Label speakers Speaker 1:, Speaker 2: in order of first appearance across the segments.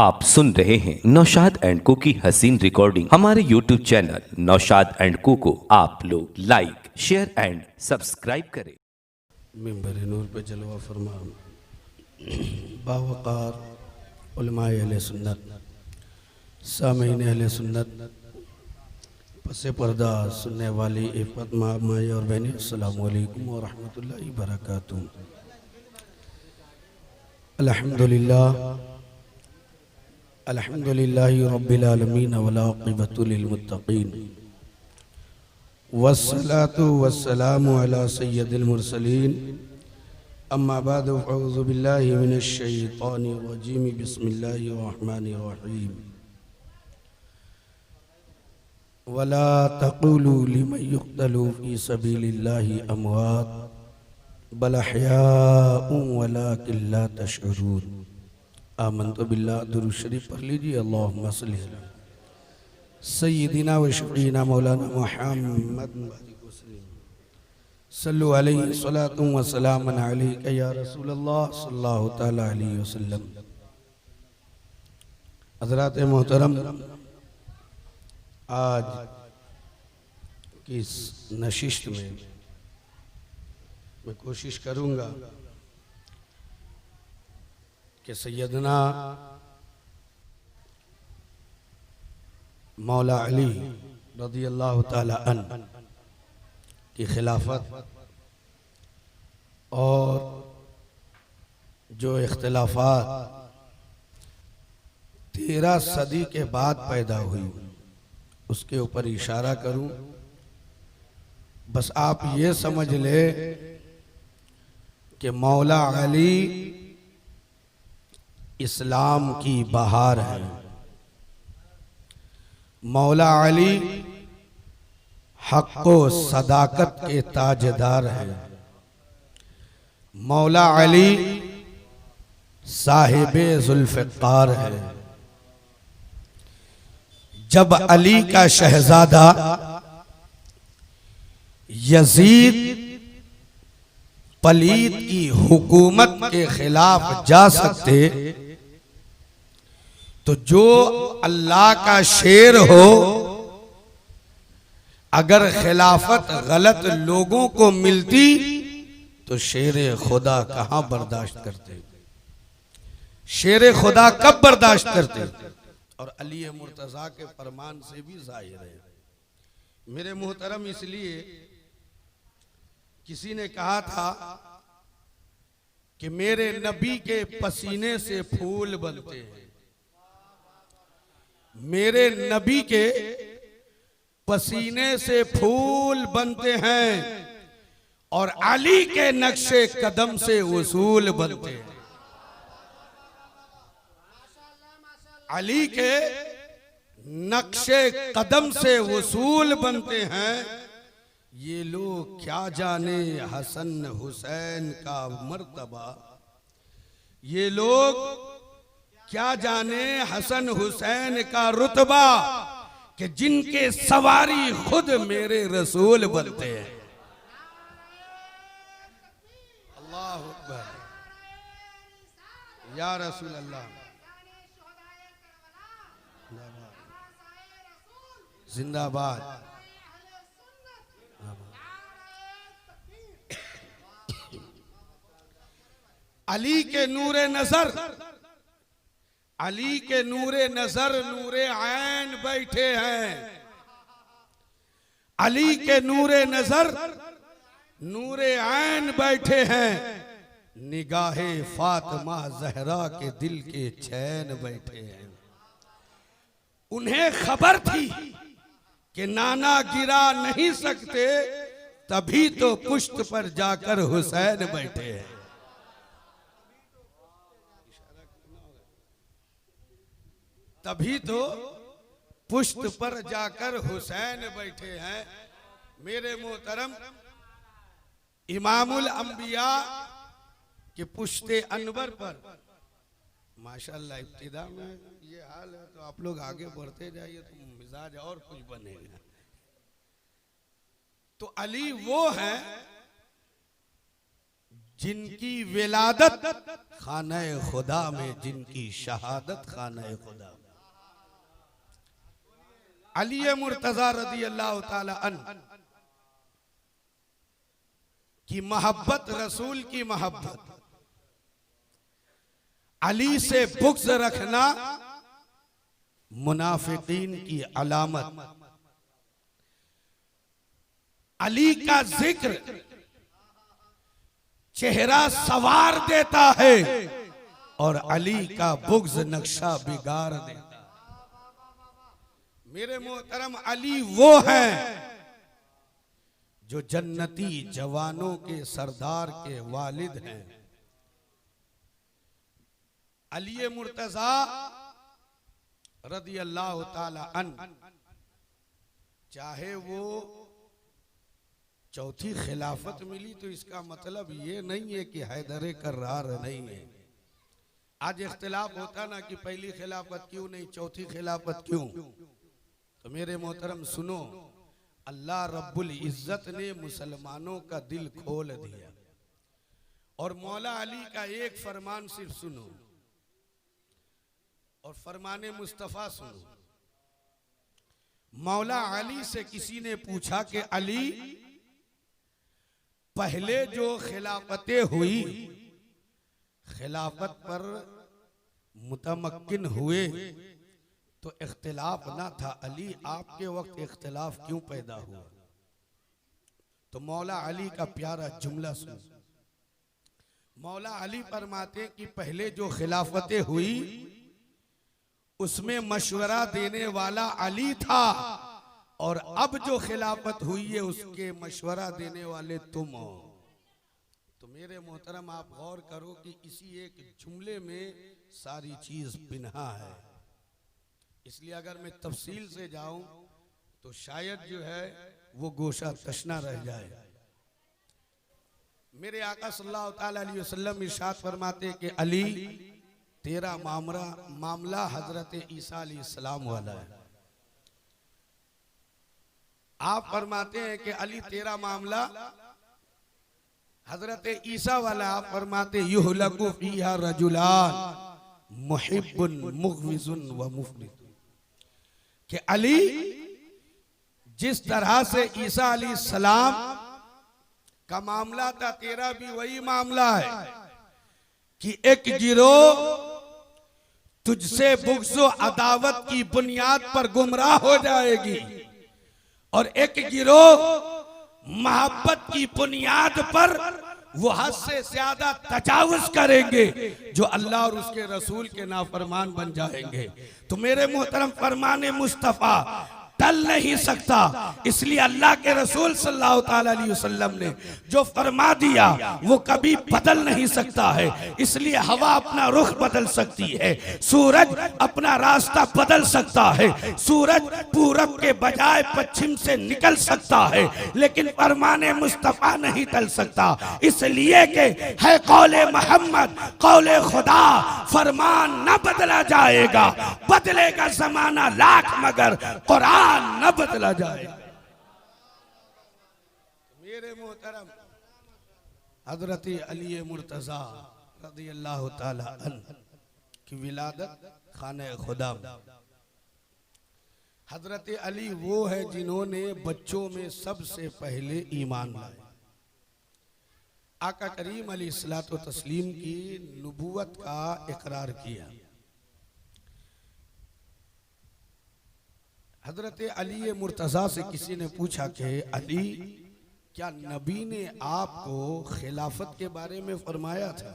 Speaker 1: आप सुन रहे हैं नौशाद एंड को की हसीन रिकॉर्डिंग। हमारे यूट्यूब चैनल नौशाद एंड को आप लोग लाइक शेयर एंड सब्सक्राइब करें।
Speaker 2: मिंबर नूर पे जलवा फरमा बावकार उलमाए अहले सुन्नत सामीन अहले सुन्नत पसे पर्दा सुनने वाली इफ़्फ़त माँ और बहनें, अस्सलामु अलैकुम व रहमतुल्लाहि व बरकातुहू। अल्हम्दुलिल्लाहि रब्बिल आलमीन वल आक़िबतु लिल मुत्तक़ीन वस्सलातु वस्सलामु अला सय्यदिल मुरसलीन अम्मा बादु फ़अऊज़ु बिल्लाहि मिनश शैतानिर रजीम बिस्मिल्लाहिर रहमानिर रहीम वला तक़ूलू लिमन युक़्तलू फ़ी सबीलिल्लाहि अमवात बल अहयाउन वलाकिन ला तशऊरून। आमन्तु बिल्लाह। दुरूद शरीफ पढ़ लीजिए। अल्लाहुम्मा सल्लि अला सय्यिदिना व शफ़ीना मौलाना मुहम्मद सल्लु अलैहि सलातु व सलामन अलैका या रसूलल्लाह सल्लल्लाहु तआला अलैहि वसल्लम। हज़रात मोहतरम, आज की इस नशिस्त में मैं कोशिश करूँगा कि सैयदना मौला अली रज़ी अल्लाह ताला अन्हु की खिलाफत और जो इख्तिलाफात 13 सदी के बाद पैदा हुई उसके ऊपर इशारा करूं। बस आप ये समझ ले कि मौला अली इस्लाम की बहार है। मौला अली हक़ व सदाकत के ताजदार है। मौला अली साहिबे जुल्फ़िकार है। जब अली का शहजादा यजीद पलीत की हुकूमत के खिलाफ जा सकते तो जो अल्लाह का शेर हो अगर खिलाफत गलत लोगों को मिलती तो शेर खुदा कहां बर्दाश्त करते। शेर खुदा कब बर्दाश्त करते। और अली मुर्तज़ा के फरमान से भी जाहिर है। मेरे मोहतरम, इसलिए किसी ने कहा था कि मेरे नबी के पसीने से फूल बनते हैं। मेरे नबी के पसीने से फूल बनते हैं और अली के नक्शे कदम से उसूल बनते हैं। अली के नक्शे कदम से उसूल बनते हैं। ये लोग क्या जाने हसन हुसैन का मर्तबा। ये लोग क्या जाने हसन हुसैन का रुतबा कि जिनके सवारी खुद मेरे रसूल बनते हैं। अल्लाह अकबर या रसूल अल्लाह। जिंदाबाद। अली के नूरे नजर, अली के नूरे नजर नूरे ऐन बैठे हैं। अली के नूरे नजर नूरे ऐन बैठे हैं। निगाहे फातिमा जहरा के दिल के चैन बैठे हैं। उन्हें खबर थी कि नाना गिरा नहीं सकते, तभी तो पुश्त पर जाकर हुसैन बैठे हैं। तभी तो पुश्त पर जाकर हुसैन बैठे हैं। मेरे मोहतरम, इमामुल अंबिया के पुश्ते अनवर पर माशाअल्लाह इब्तिदा में ये हाल है तो आप लोग आगे बढ़ते जाइए तो मिजाज और कुछ बनेगा। तो अली वो है जिनकी विलादत खाना खुदा में, जिनकी शहादत खाना खुदा में। अली मुर्तजा रदी अल्लाह ताला अन्हु की मोहब्बत, रसूल की मोहब्बत, अली से बुग़्ज़ रखना मुनाफिकीन की अलामत। अली का जिक्र चेहरा सवार देता है और अली का बुग़्ज़ नक्शा बिगाड़ देता है। मेरे मोहतरम, अली वो हैं जो जन्नती जवानों के सरदार के वालिद हैं। अली मुर्तजा रदी अल्लाह ताला अन्हु, चाहे वो चौथी खिलाफत मिली तो इसका मतलब ये नहीं है कि हैदर कर्रार नहीं है। आज इख्तिलाफ होता ना कि पहली खिलाफत क्यों नहीं, चौथी खिलाफत क्यों। तो मेरे मोहतरम सुनो, अल्लाह रब्बुल इज्जत ने मुसलमानों का दिल खोल दिया और मौला अली का एक फरमान सिर्फ सुनो और फरमाने मुस्तफा सुनो। मौला अली से किसी ने पूछा कि अली, पहले जो खिलाफतें हुई, खिलाफत पर मुतमक्किन हुए तो इख्तिलाफ ना था, अली आपके वक्त इख्तिलाफ क्यों पैदा हुआ? तो मौला अली का प्यारा जुमला सुन। मौला अली फरमाते कि पहले जो खिलाफतें हुई उसमें मशवरा देने वाला अली था और अब जो खिलाफत हुई है उसके मशवरा देने वाले तुम हो। तो मेरे मोहतरम, आप गौर करो कि इसी एक जुमले में सारी चीज पिन्हा है। इसलिए अगर मैं तफसील से जाऊं तो शायद जो है वो गोशा तशना रह जाए। मेरे आका सल्लल्लाहु अलैहि वसल्लम इरशाद फरमाते कि अली, तेरा मामला हजरत ईसा अलैहिस्सलाम वाला है। आप फरमाते हैं कि अली, तेरा मामला हजरत ईसा वाला। आप फरमाते युहलकु फीहा रजुलान मुहिब्बुन मुग़विज़ुन व मुफ़रिद, कि अली, जिस तरह से ईसा अलैहिस्सलाम का मामला था, तेरा भी वही मामला है कि एक गिरोह तुझसे बुग़्ज़ व अदावत की बुनियाद पर गुमराह हो जाएगी और एक गिरोह मोहब्बत की बुनियाद पर वो हद से ज्यादा तजावुज करेंगे जो अल्लाह और उसके रसूल के नाफरमान बन जाएंगे। तो मेरे मोहतरम, फरमाने मुस्तफा टल नहीं सकता, इसलिए अल्लाह के रसूल सल्लल्लाहु अलैहि वसल्लम ने जो फरमा दिया वो कभी बदल नहीं सकता है। इसलिए हवा अपना रुख बदल सकती है, सूरज अपना रास्ता बदल सकता है, सूरज पूरब के बजाय पश्चिम से निकल सकता है, लेकिन फरमाने मुस्तफा नहीं टल सकता। इसलिए कि है कौले मोहम्मद, कौले खुदा, फरमान न बदला जाएगा, बदलेगा जमाना लाख मगर कुरान न बदला जाए। मेरे मोहतरम, हजरत अली मुर्तजा रज़ी अल्लाह ताला अन्हु की विलादत खाने खुदा में। हजरत अली वो है जिन्होंने बच्चों में सबसे पहले ईमान लाया। आका करीम अलैहिस्सलातु व तस्लीम की नबूवत का इकरार किया। हजरत अली मुर्तजा से किसी ने पूछा कि अली, क्या नबी ने आपको खिलाफत के बारे में फरमाया था?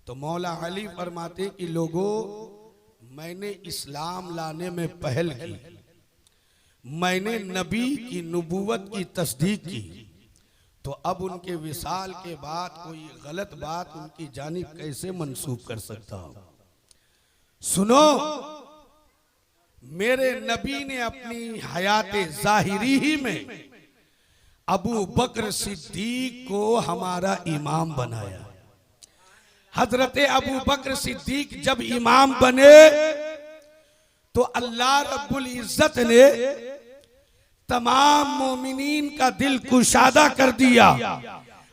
Speaker 2: तो मौला अली फरमाते कि लोगों, मैंने इस्लाम लाने में पहल की, मैंने नबी की नबूवत की तस्दीक की, तो अब उनके विसाल के बाद कोई गलत बात उनकी जानिब कैसे मंसूब कर सकता हूं? सुनो, मेरे नबी ने अपनी हयाते जाहिरी ही में अबू बकर सिद्दीक को हमारा इमाम बनाया। हजरत अबू बकर सिद्दीक जब इमाम बने तो अल्लाह रब्बुल इज्जत ने तमाम मोमिनीन का दिल कुशादा कर दिया।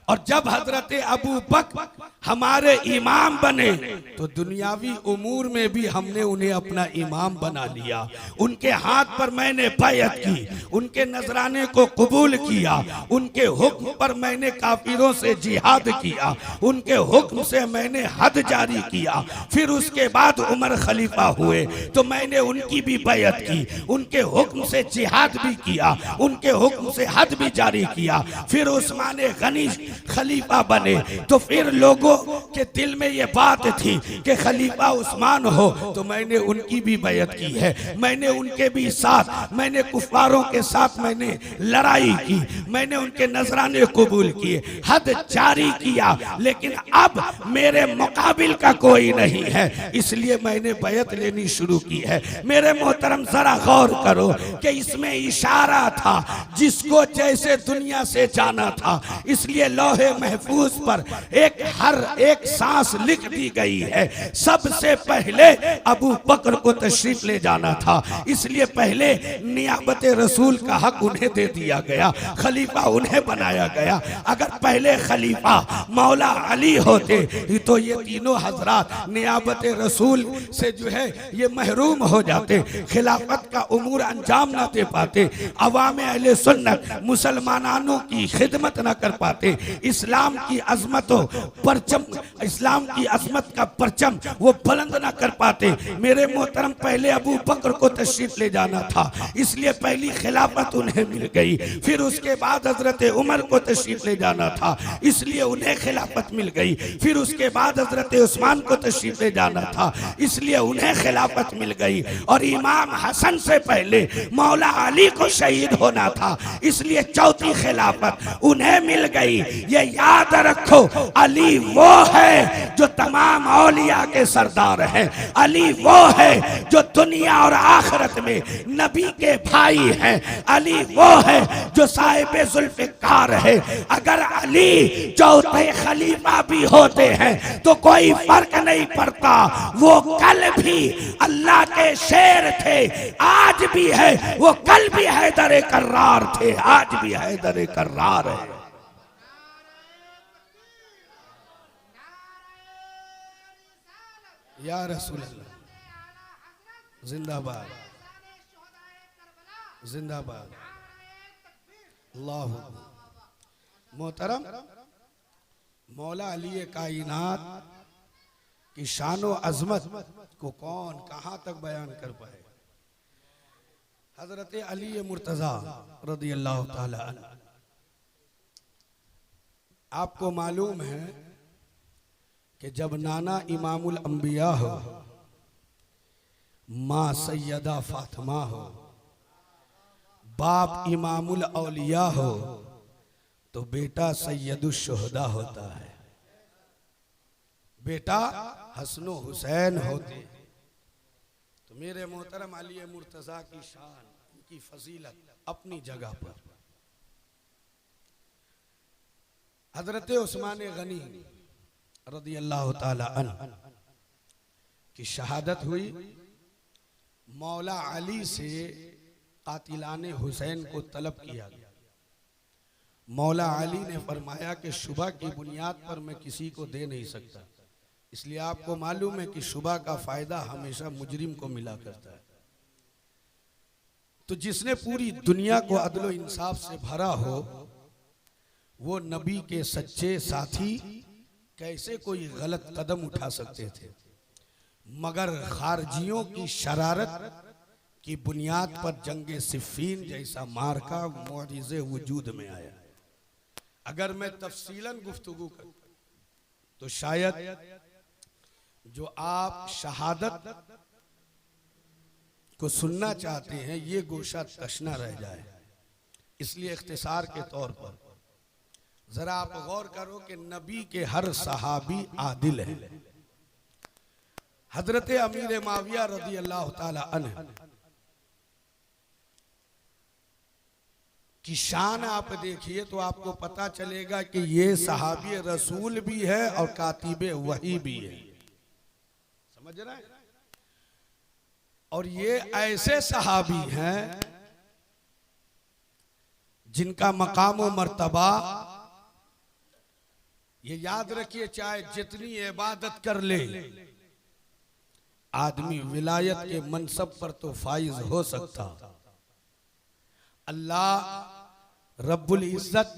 Speaker 2: और जब हजरत अबू बकर हमारे इमाम बने तो दुनियावी उमूर में भी हमने उन्हें अपना इमाम बना लिया। उनके हाथ पर मैंने बैअत की, उनके नजराने को कबूल किया, उनके हुक्म पर मैंने काफिरों से जिहाद किया, उनके हुक्म से मैंने हद जारी किया। फिर उसके बाद उमर खलीफा हुए तो मैंने उनकी भी बैअत की, उनके हुक्म से जिहाद भी किया, उनके हुक्म से हद भी जारी किया। फिर उस्मान गनी खलीफा बने तो फिर लोगों के दिल में ये बात थी कि खलीफा उस्मान हो, तो मैंने उनकी भी बैअत की है, मैंने उनके भी साथ, मैंने कुफारों के साथ मैंने लड़ाई की, मैंने उनके नजराने कबूल किए, हद जारी किया। लेकिन अब मेरे मुकाबिल का कोई नहीं है, इसलिए मैंने बैअत लेनी शुरू की है। मेरे मोहतरम जरा गौर करो कि इसमें इशारा था जिसको जैसे दुनिया से जाना था, इसलिए लौहे महफूज पर हर एक सांस लिख दी गई है। सबसे पहले अबू बकर को तशरीफ ले जाना था, इसलिए पहले नियाबत रसूल का हक उन्हें दे दिया गया, खलीफा उन्हें बनाया गया। अगर पहले खलीफा मौला अली होते तो ये तीनों हजरात नियाबत रसूल से जो है ये महरूम हो जाते, खिलाफत का उमूर अंजाम ना दे पाते, अवाम अहले सुन्नत मुसलमानों की खिदमत ना कर पाते, इस्लाम की अजमतों परचम, इस्लाम की अजमत का परचम वो बुलंद ना कर पाते। मेरे मोहतरम पहले अबू बकर को तशरीफ ले जाना था, इसलिए पहली खिलाफत उन्हें मिल गई। फिर उसके बाद हजरत उमर को तशरीफ ले जाना था, इसलिए उन्हें खिलाफत मिल गई। फिर उसके बाद हजरत उस्मान को तशरीफ ले जाना था, इसलिए उन्हें खिलाफत मिल गई। और इमाम हसन से पहले मौला अली को शहीद होना था, इसलिए चौथी खिलाफत उन्हें मिल गई। ये याद रखो, अली वो है जो तमाम औलिया के सरदार हैं, अली वो है जो दुनिया और आखिरत में नबी के भाई हैं, अली वो है जो साहिब जुल्फ़िकार है। अगर अली चौथे खलीफा भी होते हैं तो कोई फर्क नहीं पड़ता, वो कल भी अल्लाह के शेर थे, आज भी है, वो कल भी हैदर कर्रार थे, आज भी हैदर कर्रार है। या रसूल अल्लाह जिंदाबाद, जिंदाबाद। अल्लाह मोहतरम, मौला अली कायनात की शान व अजमत को कौन कहां तक बयान कर पाए। हजरत अली मुर्तजा रज़ी अल्लाह ताला अन्हु, आपको मालूम है कि जब नाना इमामुल अंबिया हो, माँ सैयदा फातिमा हो, बाप इमामुल औलिया हो, तो बेटा सैयदुश शुहदा होता है। बेटा हसनो हुसैन होते। तो मेरे मोहतरम अली मुर्तजा की शान, उनकी फजीलत अपनी जगह पर। हजरत उस्मान गनी रज़ी अल्लाह ताला अन्हु की शहादत हुई। मौला अली से कातिलाने हुसैन को तलब किया गया। मौला अली ने फरमाया कि शुबा की बुनियाद पर मैं किसी को दे नहीं सकता, इसलिए आपको मालूम है कि शुबा का फायदा हमेशा मुजरिम को मिला करता है। तो जिसने पूरी दुनिया को अदलो इंसाफ से भरा हो, वो नबी के सच्चे साथी कैसे कोई गलत कदम उठा सकते थे। मगर खारजियों की शरारत की बुनियाद पर जंगे सिफ़ीन जैसा मार्का मौजिज़े वजूद में आया। अगर मैं तफसीलन गुफ्तगू करूं तो शायद जो आप शहादत को सुनना चाहते हैं ये गोशा तशना रह जाए, इसलिए इख्तिसार के तौर पर जरा आप गौर करो कि नबी के हर सहाबी आदिल है। हजरत अमीर माविया रज़ी अल्लाह ताला अन्हु की शान आप देखिए तो आपको पता चलेगा कि ये सहाबी रसूल भी है और कातिबे वही भी है। समझ रहे हैं? और ये ऐसे सहाबी हैं जिनका मकाम व मर्तबा ये याद रखिए, चाहे जितनी इबादत कर ले, आदमी विलायत के मनसब पर तो फाइज हो सकता, अल्लाह रब्बुल इज्जत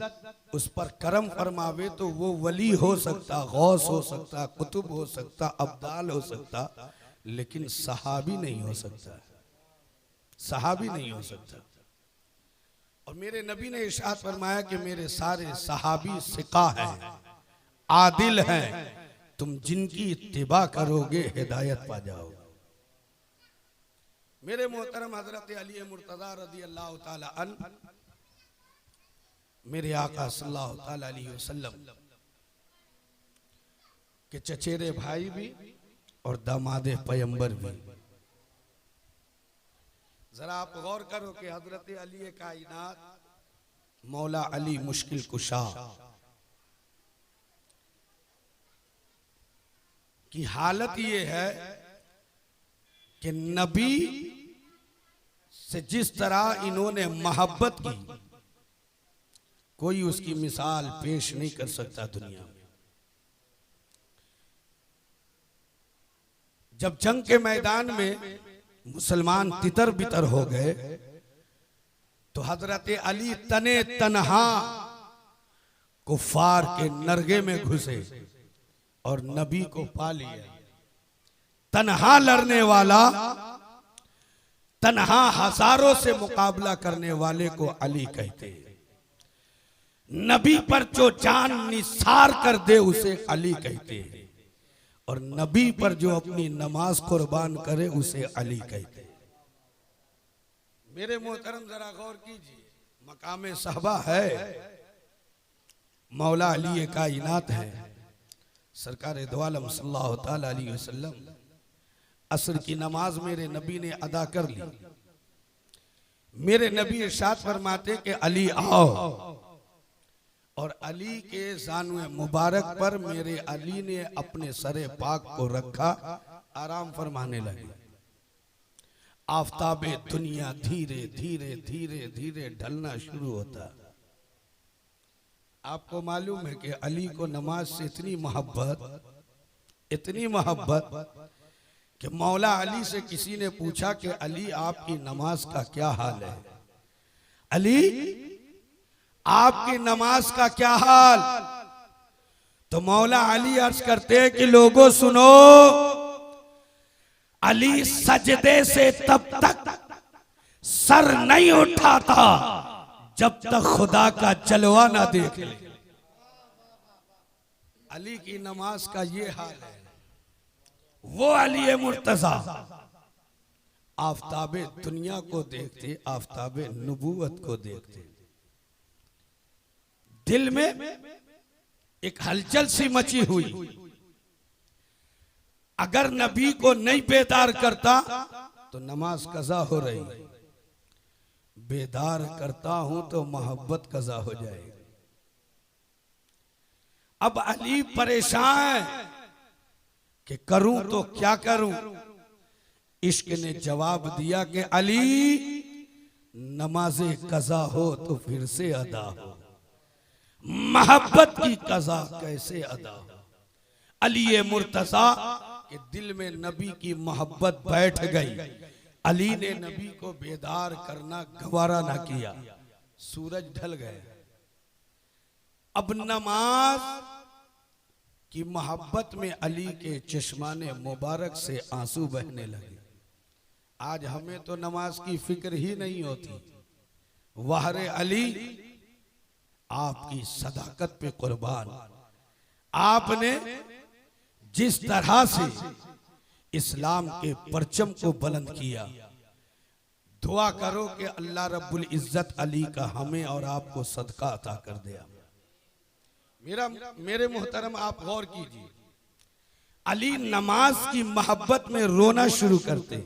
Speaker 2: उस पर करम फरमावे तो वो वली हो सकता, गौस हो सकता, कुतुब हो सकता, अब्दाल हो सकता, लेकिन सहाबी नहीं हो सकता, सहाबी नहीं हो सकता। और मेरे नबी ने इरशाद फरमाया कि मेरे सारे सहाबी सिका हैं, आदिल हैं, तुम जिनकी इत्तिबा करोगे हिदायत पा जाओगे। मेरे मोहतरम हजरत अली मुर्तजा रज़ी अल्लाह ताला अन्हु, मेरे आका सल्लल्लाहु ताला अलैहि वसल्लम के चचेरे भाई भी और दामादे पैगंबर भी। जरा आप गौर करो कि हजरत अली कायनात मौला अली मुश्किल कुशा की हालत ये है कि नबी से जिस तरह इन्होंने मोहब्बत की, कोई उसकी मिसाल पेश नहीं कर सकता दुनिया में। जब जंग के मैदान में मुसलमान तितर बितर हो गए तो हजरत अली तने तन्हा कुफार के नरगे में घुसे और नबी को पा लिया। तन्हा लड़ने वाला, तन्हा हजारों से मुकाबला करने वाले को अली कहते हैं। नबी पर जो जान निसार कर दे उसे अली कहते हैं, और नबी पर जो अपनी नमाज कुर्बान करे उसे अली कहते हैं। मेरे मोहतरम जरा गौर कीजिए, मकाम सहबा है, मौला अली कायनात है, सरकार दो आलम सल्लल्लाहु ताला अलैहि वसल्लम। असर की नमाज मेरे नबी ने अदा कर ली। मेरे नबी इरशाद फरमाते कि अली आओ, और अली के जानुए मुबारक पर मेरे अली ने अपने सरे पाक को रखा, आराम फरमाने लगे। आफताबे दुनिया धीरे धीरे धीरे धीरे ढलना शुरू होता। आपको मालूम है कि अली को नमाज से इतनी मोहब्बत कि मौला अली से किसी ने पूछा कि अली आपकी नमाज का क्या हाल है, अली आपकी नमाज का क्या हाल। तो मौला अली अर्ज करते हैं कि लोगों सुनो, अली सजदे से तब तक सर नहीं उठाता जब तक खुदा का जलवा ना देख ले। अली की नमाज का ये हाल है। वो अली मुर्तजा आफताबे दुनिया को देखते, आफताबे नबूवत को देखते। दिल में एक हलचल सी मची हुई, अगर नबी को नहीं बेदार करता तो नमाज कज़ा हो रही, बेदार करता हूं तो मोहब्बत कज़ा हो जाएगी। अब अली परेशान है कि करूं तो क्या करूं। इश्क ने जवाब दिया कि अली नमाज़े कज़ा हो तो फिर से अदा हो, मोहब्बत की कज़ा कैसे अदा हो। अली मुर्तज़ा के दिल में नबी की मोहब्बत बैठ गई। अली ने नबी को बेदार करना गवारा ना किया। सूरज ढल गए। अब नमाज की मोहब्बत में अली के चश्माने मुबारक से आंसू बहने लगे। आज हमें तो नमाज की फिक्र ही नहीं होती। वाहरे अली आपकी सदाकत पे कुर्बान, आपने जिस तरह से इस्लाम के परचम को बुलंद किया, दुआ करो कि अल्लाह रब्बुल इज्जत अली का हमें और आपको सदका अता कर दिया। मेरे मोहतरम आप गौर कीजिए, अली नमाज की मोहब्बत में रोना शुरू करते।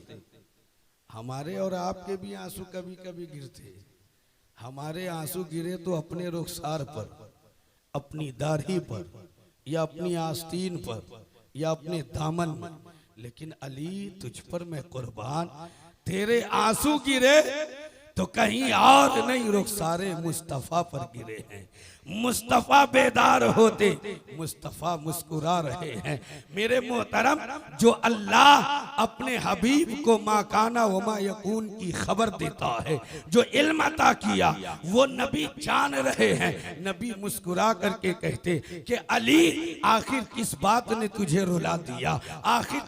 Speaker 2: हमारे और आपके भी आंसू कभी कभी गिरते। हमारे आंसू गिरे तो अपने रुखसार पर, अपनी दाढ़ी पर, या अपनी आस्तीन पर, या अपने दामन में, लेकिन अली तुझ पर मैं कुर्बान। तेरे आंसू गिरे तो कहीं और नहीं रुखसारे मुस्तफा पर गिरे हैं। मुस्तफा बेदार होते मुस्तफा मुस्कुरा रहे हैं। मेरे मोहतरम, जो अल्लाह अपने हबीब को माकाना वमा यकून की खबर देता है, जो इल्म अता किया, वो नबी जान रहे हैं। नबी मुस्कुरा करके कहते कि अली, आखिर किस बात ने तुझे रुला दिया? आखिर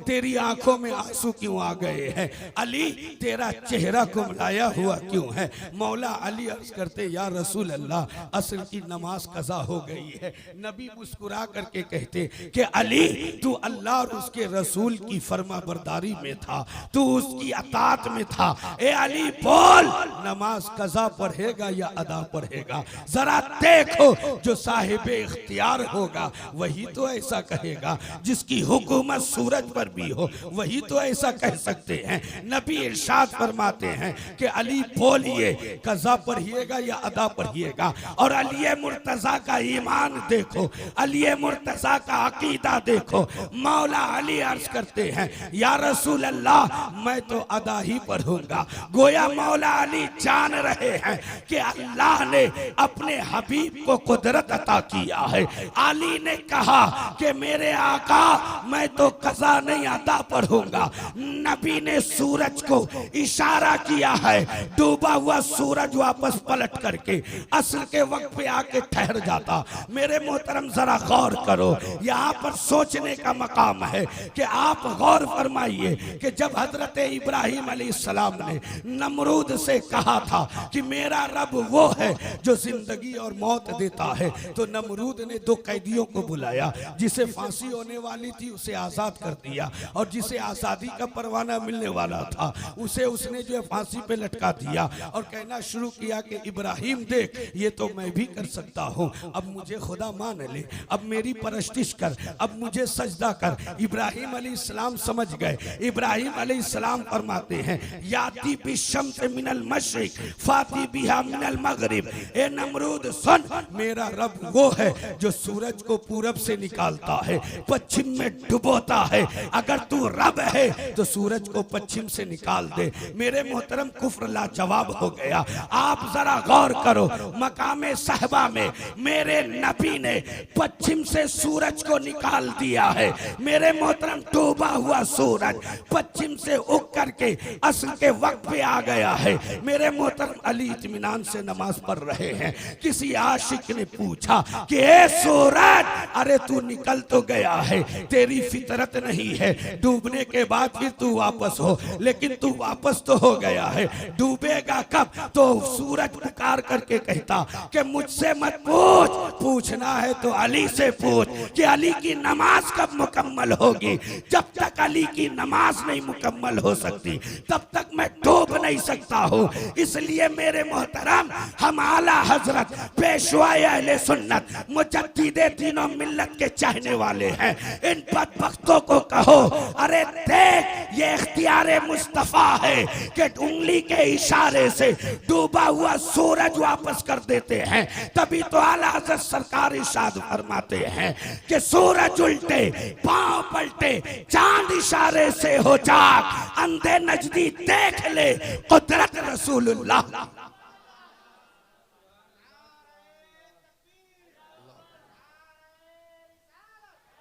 Speaker 2: तेरी आंखों में आंसू क्यों आ गए हैं? अली, तेरा चेहरा कुमलाया हुआ क्यों है? मौला अली अर्ज करते, या रसूल अल्लाह, असर की नमाज कज़ा हो गई है। नबी मुस्कुरा करके कहते कि अली, तू अल्लाह और उसके रसूल की फर्मा बरदारी में था, तू उसकी अतात में था। ए अली, बोल, नमाज कज़ा पढ़ेगा या अदा पढ़ेगा? जरा देखो, जो साहिब इख्तियार होगा वही तो ऐसा कहेगा। जिसकी हुकूमत सूरज पर भी हो वही तो ऐसा कह सकते हैं। नबी इरशाद फरमाते हैं कि अली बोलिए, कज़ा पढ़िएगा या अदा पढ़िएगा? और अली मुर्तजा का ईमान देखो, अली मुर्तजा का अकीदा देखो। मौला अली अर्ज करते हैं, या रसूल अल्लाह, मैं तो अदा ही पढ़ूंगा। गोया मौला अली जान रहे हैं कि अल्लाह ने अपने हबीब को कुदरत अता किया है। अली ने कहा कि मेरे आका, मैं तो कज़ा नहीं अदा पढ़ूंगा। नबी ने सूरज को इशारा किया है, डूबा हुआ सूरज वापस पलट करके असर के वक्त पे आके ठहर जाता। मेरे मोहतरम, जरा गौर करो, यहाँ पर सोचने का मकाम है कि आप गौर फरमाइए कि जब हजरत इब्राहिम अलैहिस्सलाम ने नमरूद से कहा था कि मेरा रब वो है जो जिंदगी और मौत देता है, तो नमरूद ने दो कैदियों को बुलाया। जिसे फांसी होने वाली थी उसे आजाद कर दिया, और जिसे आजादी का परवाना मिलने वाला था उसे उसने जो है फांसी पे लटका दिया, और कहना शुरू किया कि इब्राहिम देख, ये तो मैं भी कर सकता हूँ, अब मुझे खुदा मान ले, अब मेरी परस्तिश कर, अब मुझे सजदा कर। इब्राहिम अलैहिस्सलाम समझ गए। इब्राहिम अलैहिस्सलाम फरमाते हैं, याती बिशम्स मिनल मशरिक फाती बिहा मिनल मगरिब। ए नमरूद सुन, मेरा रब वो है जो सूरज को पूरब से निकालता है, पश्चिम में डुबोता है। अगर तू रब है तो सूरज को पश्चिम से निकाल दे। मेरे मोहतरम, कुफ्र लाजवाब हो गया। आप जरा गौर करो, मकामे सहबा में मेरे नबी ने पश्चिम से सूरज को निकाल दिया है। मेरे मोहतरम, डूबा हुआ सूरज पश्चिम से उग करके असर के वक्त पे आ गया है। मेरे मोहतरम, अली इत्मीनान से नमाज पढ़ रहे हैं। किसी आशिक ने पूछा कि ए सूरज, अरे तू निकल तो गया है, तेरी फितरत नहीं है डूबने के बाद फिर तू वापस हो, लेकिन तू वापस तो हो गया है, डूबेगा कब? तो सूरज पुकार करके कहता कि मुझसे मत पूछ, पूछना है तो अली से पूछ कि अली की नमाज कब मुकम्मल होगी। जब तक अली की नमाज नहीं मुकम्मल हो सकती तब तक मैं डूब नहीं सकता हूँ। इसलिए मेरे मोहतरम, हम आला हजरत पेशवाए अहले सुन्नत मुजद्दिदे दीनो मिल्लत के चाहने वाले हैं। इन बदबख्तों को कहो, अरे देख, ये इख्तियारे मुस्तफा है कि उंगली के इशारे से डूबा हुआ सूरज वापस कर देते हैं। तभी तो आला हज़रत सरकार इरशाद फरमाते हैं कि सूरज उल्टे, पांव पलटे, चांद इशारे से हो जाग, अंधे नजदी देख ले कुदरत रसूलुल्लाह।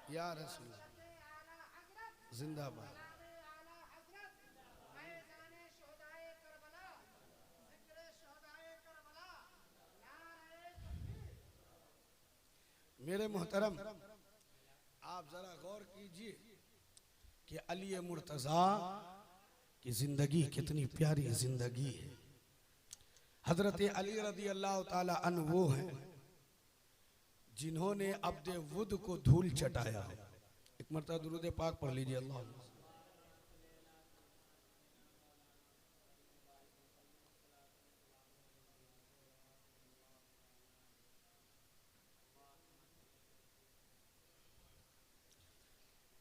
Speaker 2: या रसूल जिंदाबाद। मेरे मोहतरम, आप जरा गौर कीजिए कि अली मुर्तजा की जिंदगी कितनी प्यारी जिंदगी है। हजरत अली रज़ी अल्लाह ताला अन्हु वो हैं जिन्होंने अब्दे वुद को धूल चटाया है। एक मरतबा दुरूद पाक पढ़ लीजिए। अल्लाह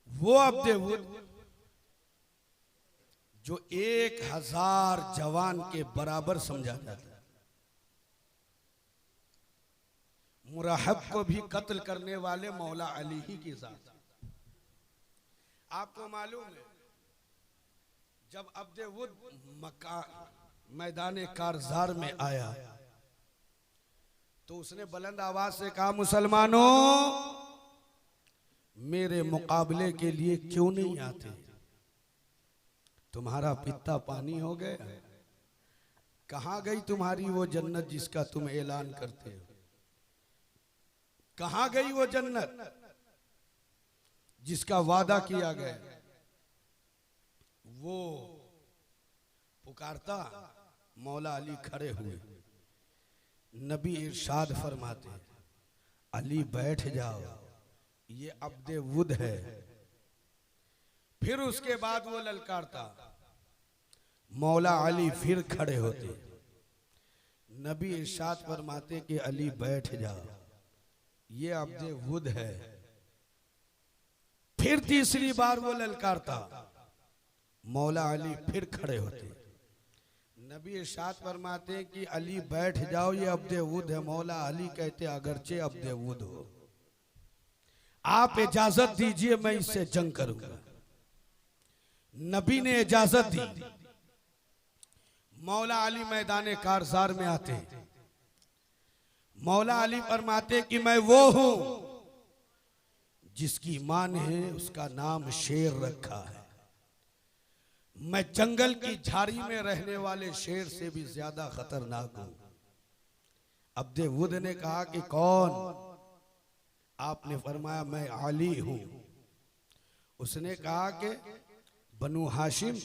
Speaker 2: वो अब्दे वुद जो 1000 जवान के बराबर समझा जाता है, मुराहब को भी कत्ल करने वाले मौला अली ही की जात। आपको मालूम है, जब अब्दे वुद मैदान कारजार में आया तो उसने बुलंद आवाज से कहा, मुसलमानों मेरे मुकाबले के लिए क्यों नहीं आते? तुम्हारा पित्ता पानी हो गया। कहां गई तुम्हारी वो जन्नत जिसका तुम ऐलान करते हो? कहां गई वो जन्नत जिसका वादा किया गया? वो पुकारता, मौला अली खड़े हुए। नबी इरशाद फरमाते, अली बैठ जाओ, ये अब्दे वुद है। फिर उसके बाद वो ललकारता, मौला अली फिर खड़े होते। नबी इरशाद फरमाते कि अली बैठ जाओ, ये अब्दे वुद है। फिर तीसरी बार वो ललकारता, मौला अली फिर खड़े होते। नबी इरशाद फरमाते कि अली बैठ जाओ, ये अब्दे वुद है। मौला अली कहते, अगरचे अब्दे वुद हो, आप इजाजत दीजिए, मैं इससे जंग करूंगा। नबी ने इजाजत दी। मौला अली मैदान कारजार में आते। मौला अली फरमाते कि मैं वो हूं जिसकी मां ने उसका नाम शेर रखा है। मैं जंगल की झाड़ी में रहने वाले शेर से भी ज्यादा खतरनाक हूं। अब्दे वुद ने कहा कि कौन? आपने फरमाया मैं अली हूं। उसने कहा कि बनु हाशिम।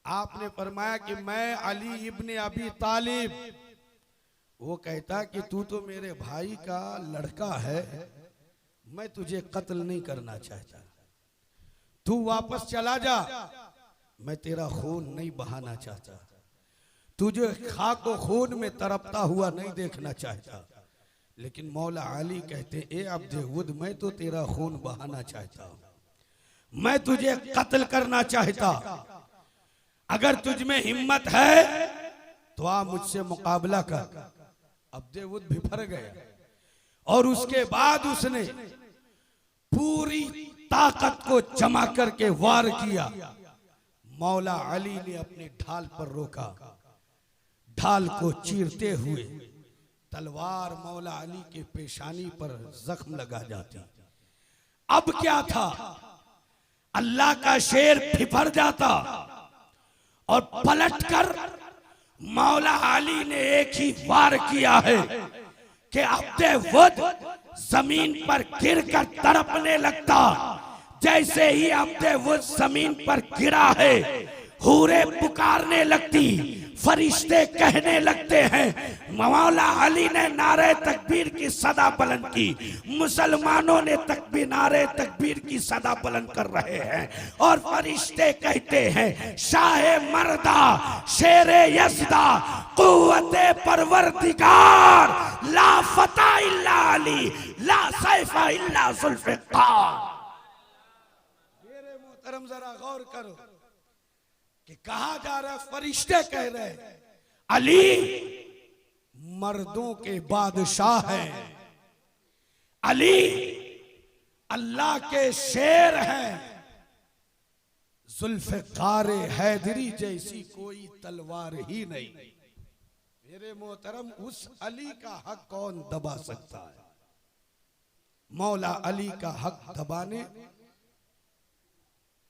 Speaker 2: आपने फरमाया कि मैं अली इब्ने अबी तालिब। वो कहता कि तू तो मेरे भाई का लड़का है, मैं तुझे कत्ल नहीं करना चाहता, तू वापस चला जा, मैं तेरा खून नहीं बहाना चाहता, तुझे खाक व खून में तड़पता हुआ नहीं देखना चाहता। लेकिन मौला अली कहते, ए अब्दे वुद, मैं तो तेरा खून बहाना चाहता हूं, मैं तुझे कत्ल करना चाहता। अगर तुझ में हिम्मत है तो आ मुझसे मुकाबला कर। अब्दे वुद बिफर गया और उसके बाद उसने पूरी ताकत को जमा करके वार किया। मौला अली ने अपने ढाल पर रोका। ढाल को चीरते हुए तलवार मौला अली के पेशानी पर जख्म लगा जाती। अब क्या था? अल्लाह का शेर फिफर जाता और पलटकर मौला अली ने एक ही वार किया है कि अब्दे वुद जमीन पर गिरकर तड़पने लगता। जैसे ही अब्दे वुद जमीन पर गिरा है, हूरे पुकारने लगती, फरिश्ते कहने लगते हैं। मौला अली ने नारे तकबीर की सदा बुलंद की, मुसलमानों ने तकबीर नारे तकबीर की सदा बुलंद कर रहे हैं और फरिश्ते कहते हैं, शाहे मर्दा शेरे यज़दा कुव्वते परवरदिगार, ला फता इल्ला अली, ला सैफा इल्ला जुल्फ़िकार। मेरे मोहतरम जरा गौर करो कि कहा जा रहा है, फरिश्ते कह रहे हैं अली मर्दों के बादशाह हैं, अली अल्लाह के शेर हैं, जुल्फ़िकार हैदरी जैसी कोई तलवार ही नहीं। मेरे मोहतरम, उस अली का हक कौन दबा सकता है? मौला अली का हक दबाने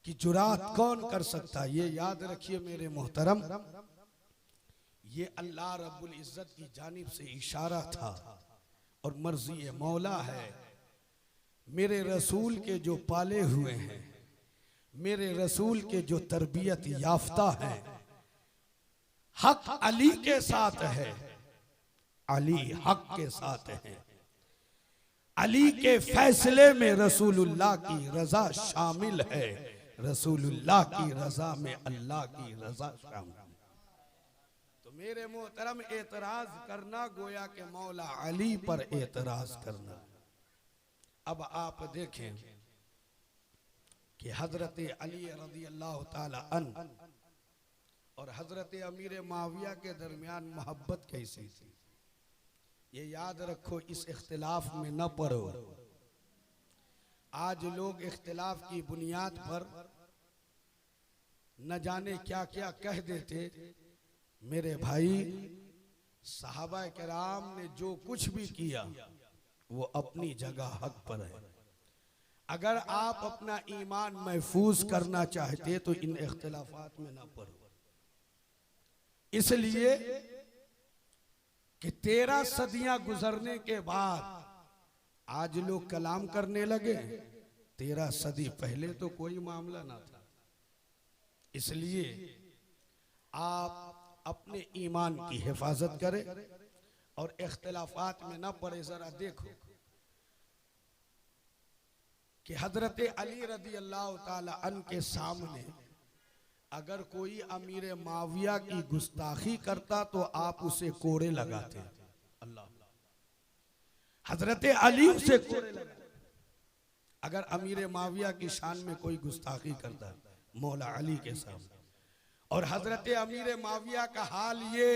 Speaker 2: की जुरात कौन कर सकता है? ये याद रखिए मेरे मोहतरम, ये अल्लाह रब्बुल इज्जत की जानिब से इशारा था और मर्जी मौला है। मेरे रसूल के जो पाले हुए हैं, मेरे रसूल के जो तरबियत याफ्ता हैं, हक अली के साथ है, अली हक के साथ है। अली के फैसले में रसूलुल्लाह की रजा शामिल है, रसूलुल्लाह की रजा में अल्लाह की रजा शामिल है। तो मेरे मोहतरम, एतराज करना गोया के मौला अली पर एतराज करना। अब आप देखें कि हजरत अली रज़ी अल्लाह ताला अन्हु और हजरत अमीर माविया के दरमियान मोहब्बत कैसी थी, ये याद रखो। इस इख्तिलाफ में न पड़ो। आज लोग इख्तिलाफ की बुनियाद पर न जाने क्या क्या कह देते। मेरे भाई, सहाबा किराम ने जो कुछ भी किया वो अपनी जगह हक पर है। अगर आप अपना ईमान महफूज करना चाहते तो इन इख्तिलाफात में ना पड़ो। इसलिए कि 13 सदियां गुजरने के बाद आज लोग कलाम करने लगे। 13 सदी पहले तो कोई मामला ना था। इसलिए आप अपने ईमान की हिफाजत करें और इख्तिलाफात में ना पड़े। जरा देखो कि हजरत अली रदी अल्लाह ताला अन के सामने अगर कोई अमीर माविया की गुस्ताखी करता तो आप उसे कोड़े लगाते। अल्लाह, हजरत अली उसे कोड़े लगाते। अगर अमीर माविया की शान में कोई गुस्ताखी करता मौला अली के सामने। और हजरत अमीर माविया का हाल ये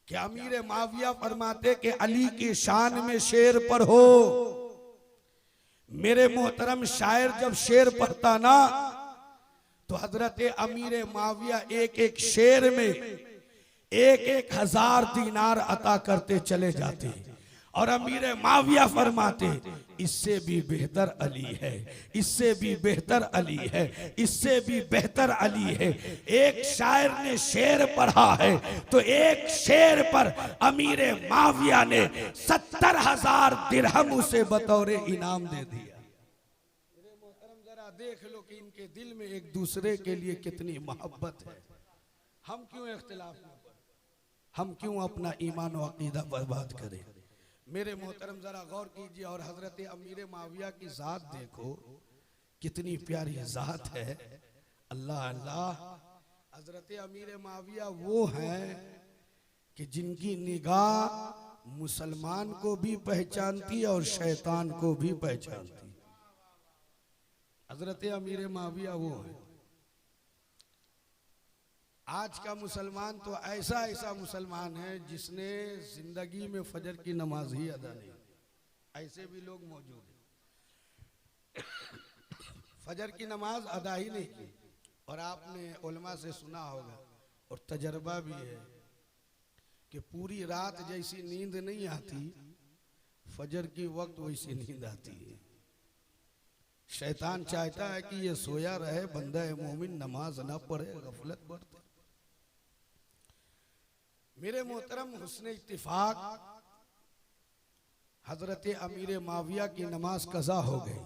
Speaker 2: कि अमीर माविया फरमाते कि अली की शान में शेर पढ़ो। मेरे मोहतरम शायर जब शेर पढ़ता ना तो हजरत अमीर माविया एक एक शेर में 1,000 दीनार अता करते चले जाते। और अमीर माविया फरमाते इससे भी बेहतर अली है, इससे भी बेहतर अली है, इससे भी बेहतर अली है। एक शायर ने शेर पढ़ा है तो एक शेर पर अमीर माविया ने 70,000 दिरहम उसे बतौर इनाम दे दिया। मेरे मोहतरम जरा देख लो कि इनके दिल में एक दूसरे के लिए कितनी मोहब्बत है। हम क्यों इख्तिलाफ में पड़े? हम क्यों अपना ईमान और अकीदा बर्बाद करें? मेरे मोहतरम जरा गौर कीजिए और हजरत अमीर माविया की जात देखो, कितनी प्यारी जात है। अल्लाह अल्लाह, हजरत अमीर माविया वो हैं कि जिनकी निगाह मुसलमान को भी पहचानती और शैतान को भी पहचानती। हजरत अमीर माविया वो है। आज का मुसलमान तो ऐसा ऐसा मुसलमान है जिसने जिंदगी में फजर की नमाज ही अदा नहीं। ऐसे भी लोग मौजूद हैं, फजर की नमाज अदा ही नहीं की। और आपने उलमा से सुना होगा और तजर्बा भी है कि पूरी रात जैसी नींद नहीं आती, फजर की वक्त वैसी नींद आती है। शैतान चाहता है कि ये सोया रहे, बंदा मोमिन नमाज ना पढ़े, गफलत बढ़ते। मेरे मोहतरम हुस्न इत्तिफाक हजरत अमीर माविया की नमाज कज़ा हो गई।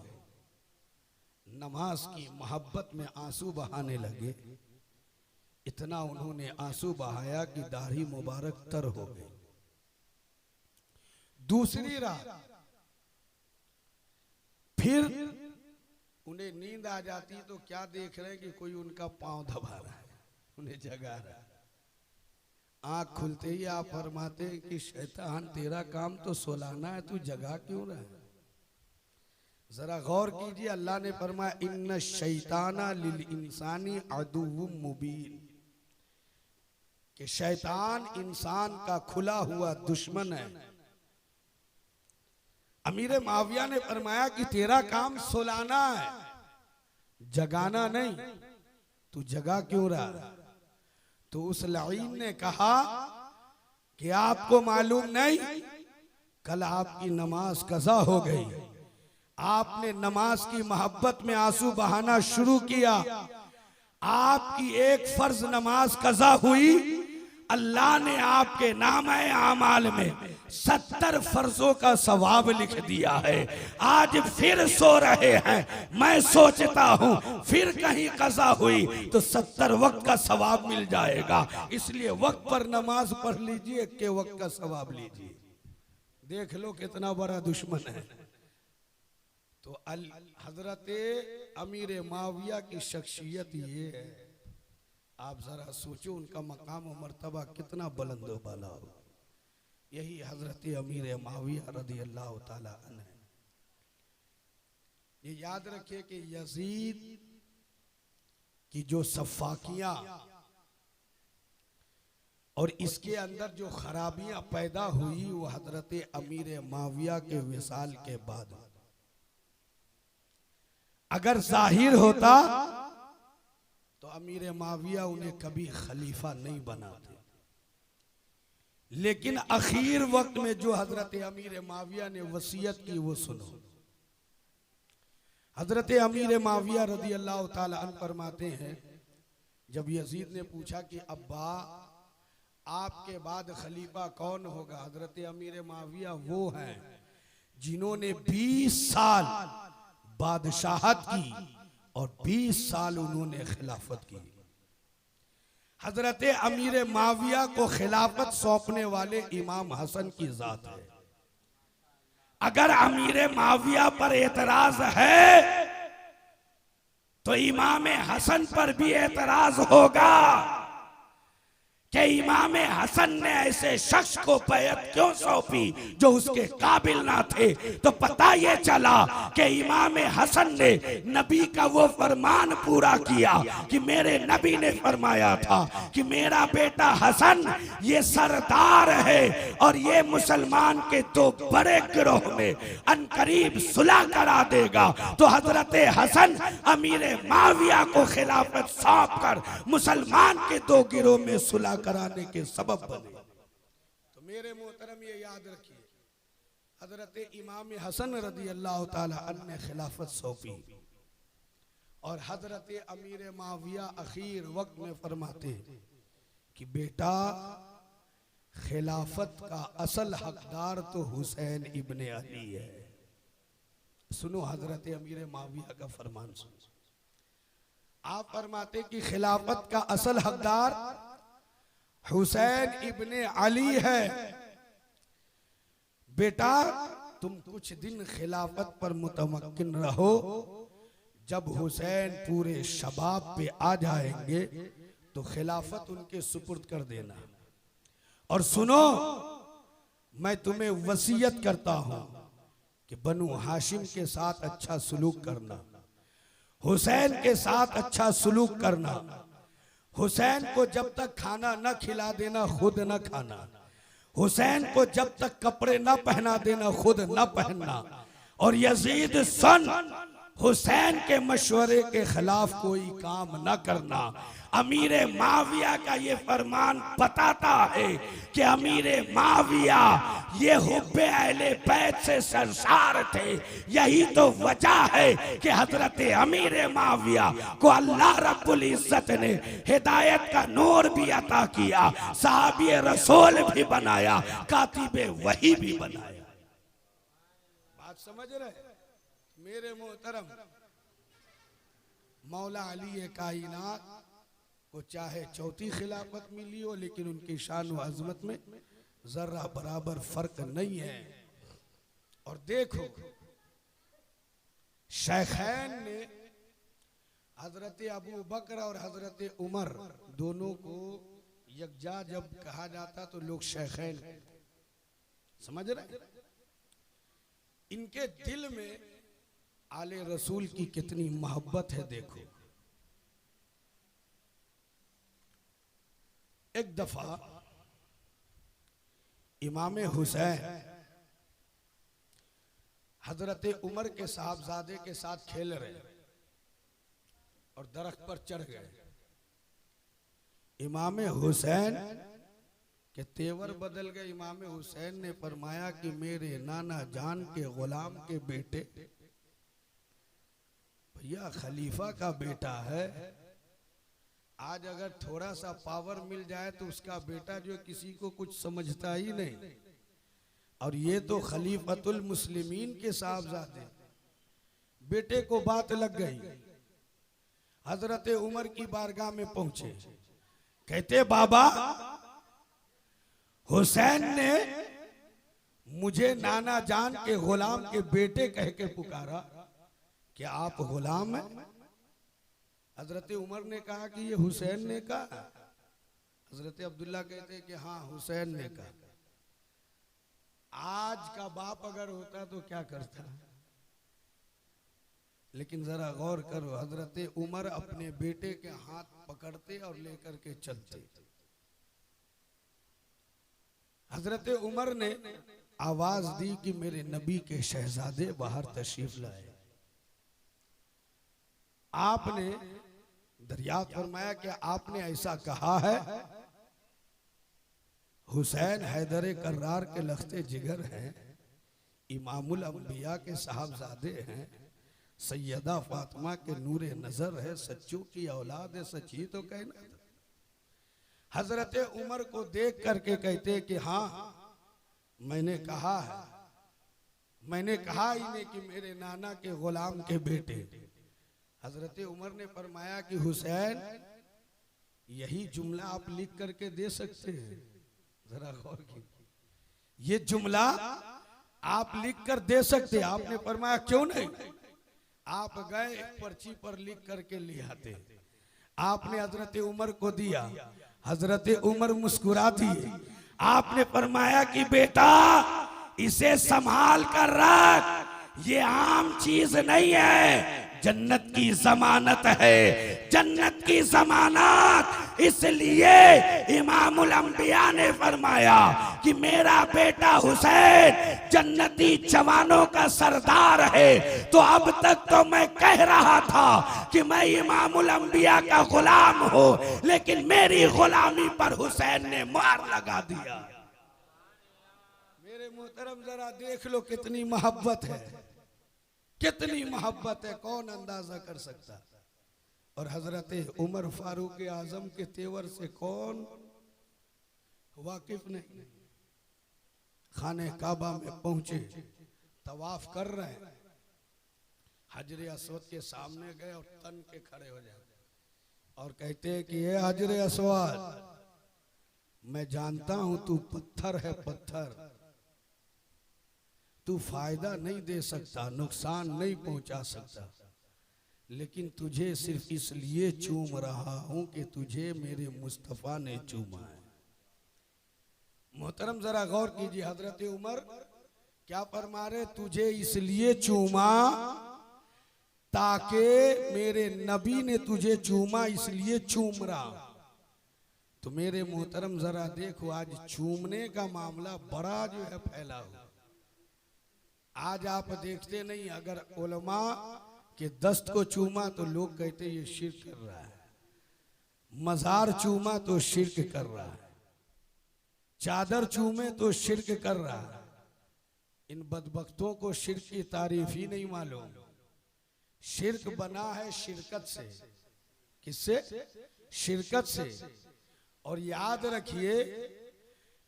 Speaker 2: नमाज की मोहब्बत में आंसू बहाने लगे। इतना उन्होंने आंसू बहाया कि दाढ़ी मुबारक तर हो गई। दूसरी रात फिर उन्हें नींद आ जाती तो क्या देख रहे हैं कि कोई उनका पांव दबा रहा है, उन्हें जगा रहा है। आंख खुलते ही आप फरमाते हैं कि शैतान तेरा काम तो सोलाना है, तू जगा क्यों रहा है? जरा गौर कीजिए, अल्लाह ने फरमाया इन्ना शैताना लिल इंसानी अदुव्वुम मुबीन, कि शैतान इंसान का खुला हुआ दुश्मन है। अमीर माविया ने फरमाया कि तेरा काम सोलाना है, जगाना नहीं, तू जगा क्यों रहा? तो उस लाइन ने कहा कि आपको मालूम नहीं, कल आपकी नमाज कज़ा हो गई, आपने नमाज की मोहब्बत में आंसू बहाना शुरू किया, आपकी एक फर्ज नमाज कज़ा हुई, अल्लाह ने आपके नामे आमाल में 70 फर्जों का सवाब लिख दिया है। आज फिर सो रहे हैं, मैं सोचता हूं फिर कहीं कज़ा हुई तो 70 वक्त का सवाब मिल जाएगा। इसलिए वक्त पर नमाज पढ़ लीजिए, के वक्त का सवाब लीजिए। देख लो कितना बड़ा दुश्मन है। तो हजरत अमीर माविया की शख्सियत ये है, आप जरा सोचो उनका मकाम और मर्तबा कितना बुलंद व बाला हो। यही हजरत अमीर माविया रदी अल्लाह ताला अन्हु है। ये याद रखिए कि यजीद की जो सफाकियां और इसके अंदर जो खराबियां पैदा हुई वो हजरत अमीर माविया के विसाल के बाद। अगर जाहिर होता अमीर माविया उन्हें कभी खलीफा नहीं बनाते, लेकिन आखिर वक्त में जो हजरत अमीर माविया ने वसीयत की वो सुनो। हजरत अमीर माविया रदी अल्लाह ताला अन्हु फरमाते हैं, जब यजीद ने पूछा कि अब्बा आपके बाद खलीफा कौन होगा, हजरत अमीर माविया वो हैं जिन्होंने 20 साल बादशाहत की और 20 साल उन्होंने खिलाफत की। हजरत अमीर माविया को खिलाफत सौंपने वाले इमाम हसन की जात है। अगर अमीर माविया पर एतराज है तो इमाम हसन पर भी एतराज होगा कि इमाम हसन ने ऐसे शख्स को बैयत क्यों सौंपी जो उसके काबिल ना थे। तो पता ये चला कि इमाम हसन ने नबी का वो फरमान पूरा किया कि मेरे नबी ने फरमाया था कि मेरा बेटा हसन ये सरदार है और ये मुसलमान के दो बड़े गिरोह में अनकरीब सुलह करा देगा। तो हजरत हसन अमीर माविया को खिलाफत सौंप कर मुसलमान के दो गिरोह में सुलह कराने के सबब बने। तो मेरे मोहतरम ये याद रखिए, हजरत इमाम हसन रदी अल्लाह ताला अन्हु ने खिलाफत सौंपी और हजरत अमीर माविया आखिर वक्त में फरमाते कि बेटा खिलाफत का असल हकदार तो हुसैन इब्ने अली है। सुनो हजरत अमीर माविया का फरमान सुनो। आप फरमाते कि खिलाफत का असल हकदार हुसैन इब्ने अली है। बेटा तुम कुछ दिन खिलाफत पर मुतमक्किन रहो, जब हुसैन पूरे शबाब पे आ जाएंगे तो खिलाफत उनके सुपुर्द कर देना। और सुनो मैं तुम्हें वसीयत करता हूं कि बनु हाशिम के साथ अच्छा सलूक करना, हुसैन के साथ अच्छा सलूक करना, हुसैन को जब तक खाना न खिला देना खुद न खाना, हुसैन को जब तक कपड़े न पहना देना खुद न पहनना, और यजीद सन हुसैन के मशवरे के खिलाफ कोई काम न करना। अमीर माविया का ये फरमान बताता है कि अमीर माविया ये हुब्बे अहले बैत से सरसार थे। यही तो वजह है कि हजरत अमीर माविया को अल्लाह रब्बुल इज्जत ने हिदायत का नूर भी अता किया, साहबी रसूल भी बनाया, कातिबे वही भी बनाया। बात समझ रहे मेरे मोहतरम? मौला अली कायनात को चाहे चौथी खिलाफत मिली हो, लेकिन उनकी शान व अजमत में जरा बराबर फर्क नहीं है। और देखो शेखैन ने हजरत अबू बकर और हजरत उमर दोनों को यकजा जब कहा जाता तो लोग शेखैन समझ रहे। इनके दिल में आले रसूल की कितनी मोहब्बत है। देखो एक दफा इमाम हुसैन हजरत उमर के साहबजादे के साथ खेल रहे और दरख्त पर चढ़ गए। इमाम हुसैन के तेवर बदल गए। इमाम हुसैन ने फरमाया कि मेरे नाना जान के गुलाम के बेटे, भैया खलीफा का बेटा है, आज अगर थोड़ा सा पावर मिल जाए तो उसका बेटा जो किसी को कुछ समझता ही नहीं, और ये तो खलीफतुल मुस्लिमीन के साहबजादे, बेटे को बात लग गई। हजरत उमर की बारगाह में पहुंचे, कहते बाबा हुसैन ने मुझे नाना जान के गुलाम के बेटे कह के पुकारा, क्या आप गुलाम हैं? हजरत उमर ने कहा कि ये हुसैन ने कहा। हजरत अब्दुल्ला कहते हैं कि हाँ हुसैन ने कहा। आज का बाप अगर होता तो क्या करता? लेकिन जरा गौर करो, हजरत उमर अपने बेटे के हाथ पकड़ते और लेकर के चलते। हजरत उमर ने आवाज दी कि मेरे नबी के शहजादे बाहर तशरीफ लाए। आपने दरियाफ्त फरमाया कि आपने ऐसा कहा है, हुसैन हैदर कर्रार के लख्ते जिगर हैं, इमामुल अंबिया के साहबजादे हैं, सैयदा फातिमा के नूरे नजर है, सच्चों की औलाद है, सच्ची तो कहना था। हजरत उमर को देख करके कहते कि हाँ मैंने कहा है, मैंने कहा इन्हें कि मेरे नाना के गुलाम के बेटे। हजरत उमर ने फरमाया कि हुसैन यही जुमला आप लिख करके दे सकते हैं, जरा गौर कीजिए, ये जुमला आप लिख कर दे सकते। आपने फरमाया क्यों नहीं, आप गए पर्ची पर लिख करके ले आते। आपने हजरत उमर को दिया, हजरत उमर मुस्कुरा दिए। आपने फरमाया कि बेटा इसे संभाल कर रख, ये आम चीज नहीं है, जन्नत की जमानत है, जन्नत की जमानत। इसलिए इमामुल अंबिया ने फरमाया कि मेरा बेटा हुसैन जन्नती जवानों का सरदार है। तो अब तक तो मैं कह रहा था कि मैं इमामुल अंबिया का गुलाम हूं, लेकिन मेरी गुलामी पर हुसैन ने मार लगा दिया। मेरे मोहतरम जरा देख लो कितनी मोहब्बत है, कितनी मोहब्बत है, कौन अंदाजा कर सकता। और हजरत उमर फारूक आजम के तेवर से कौन वाकिफ नहीं। खाने काबा में पहुंचे, तवाफ कर रहे हैं, हजरे अस्वद के सामने गए और तन के खड़े हो जाते और कहते हैं कि ये हजरे अस्वद, मैं जानता हूं तू पत्थर है, पत्थर, तू फायदा नहीं दे सकता, नुकसान नहीं पहुंचा सकता, लेकिन तुझे सिर्फ इसलिए चूम रहा हूं कि तुझे मेरे मुस्तफा ने चूमा है। मोहतरम जरा गौर कीजिए, हजरत उमर क्या फरमा रहे, तुझे इसलिए चूमा ताकि मेरे नबी ने तुझे चूमा, इसलिए चूम रहा। तो मेरे मोहतरम जरा देखो, आज चूमने का मामला बड़ा जो है फैला हुआ। आज आप देखते नहीं, अगर उलमा के दस्त को चूमा तो लोग कहते ये शिर्क कर रहा है, मजार चूमा तो शिर्क कर रहा है, चादर चूमे तो शिर्क कर रहा है। इन बदबख्तों को शिर्क की तारीफ ही नहीं मालूम। शिर्क बना है शिरकत से, किससे? शिरकत से। और याद रखिए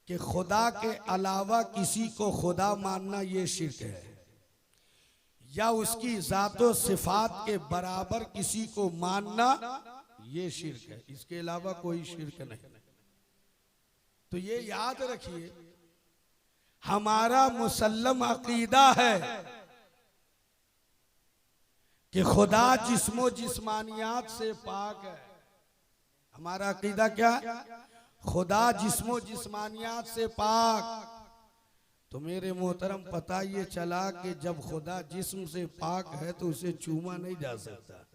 Speaker 2: कि खुदा के अलावा किसी को खुदा मानना ये शिर्क है, या उसकी जातो सिफात के बराबर किसी को मानना ये शिर्क है, इसके अलावा कोई शिर्क नहीं। तो ये याद रखिए, हमारा मुसल्लम अकीदा है कि खुदा जिस्मो जिस्मानियात से पाक है। हमारा अकीदा क्या है? खुदा जिस्मो जिस्मानियात से पाक। तो मेरे मोहतरम पता ये चला कि जब खुदा जिस्म से पाक है तो उसे चूमा नहीं जा सकता।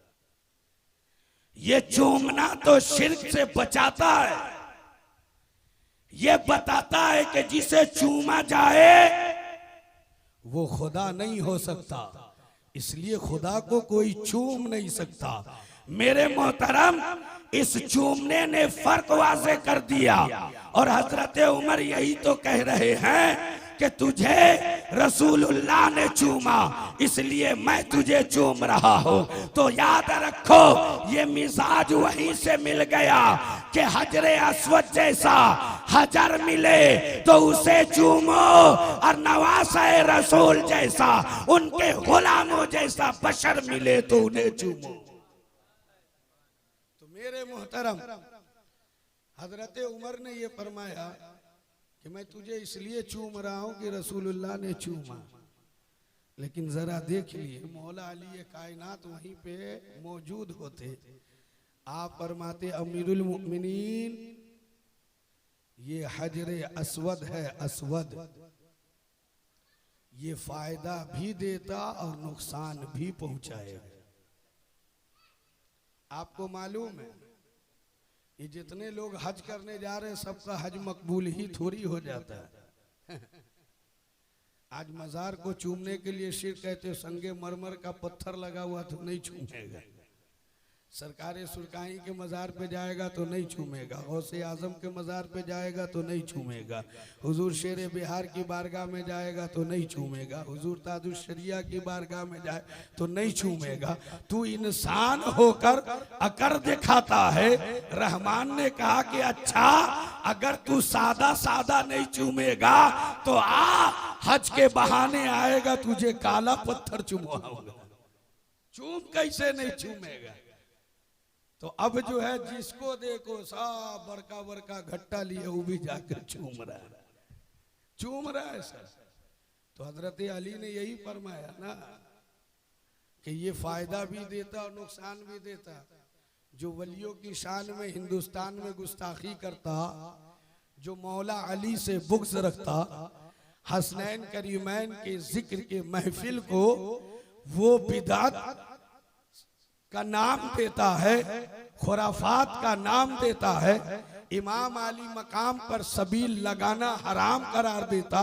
Speaker 2: ये चूमना तो शिर्क से बचाता है, ये बताता है कि जिसे चूमा जाए वो खुदा नहीं हो सकता, इसलिए खुदा को कोई चूम नहीं सकता। मेरे मोहतरम, इस चूमने ने फर्क वाज़े कर दिया। और हजरत उमर यही तो कह रहे हैं कि तुझे रसूलुल्लाह ने चूमा, इसलिए मैं तुझे चूम रहा हूं। तो याद रखो, ये मिजाज वहीं से मिल गया कि हजरे अस्वद जैसा हजर मिले तो उसे चूमो, और नवासे रसूल जैसा, उनके गुलामों जैसा बशर मिले तो उन्हें चूमो। तो मेरे मोहतरम, हजरत उमर ने ये फरमाया कि मैं तुझे इसलिए चूम रहा हूं कि रसूलुल्लाह ने चूमा। लेकिन जरा देख लिए, मौला अली कायनात वहीं पे मौजूद होते, आप फरमाते अमीरुल मुमिनीन, ये हजरे अस्वद है, अस्वद, ये फायदा भी देता और नुकसान भी पहुंचाएगा। आपको मालूम है, ये जितने लोग हज करने जा रहे हैं सबका हज मकबूल ही थोड़ी हो जाता है। आज मजार को चूमने के लिए शिर्क कहते, संगे मरमर का पत्थर लगा हुआ तो नहीं चूमेगा, सरकारे सुरकाई के मज़ार पे जाएगा तो नहीं चूमेगा, गौसे आजम के मज़ार पे जाएगा तो नहीं चूमेगा, हुजूर शेर बिहार की बारगाह में जाएगा तो नहीं चूमेगा, हुजूर ताजुल शरिया की बारगाह में जाए तो नहीं चूमेगा। तू इंसान होकर अकर दिखाता है। रहमान ने कहा कि अच्छा अगर तू सादा सादा नहीं चूमेगा तो आ हज के बहाने आएगा, तुझे काला पत्थर चुमवाऊंगा। चूम कैसे नहीं चूमेगा? तो अब जो है जिसको देखो सब बड़का बड़का घट्टा लिए वो भी जाकर चूम रहा है सर। तो हजरत अली ने यही फरमाया ना कि ये फायदा भी देता और नुकसान भी देता। जो वलियों की शान में हिंदुस्तान में गुस्ताखी करता, जो मौला अली से बुग़्ज़ रखता, हसनैन करीमैन के जिक्र के महफिल को वो बिदात का नाम देता है, खुराफात का नाम देता है, इमाम अली मकाम पर सबील लगाना हराम करार देता,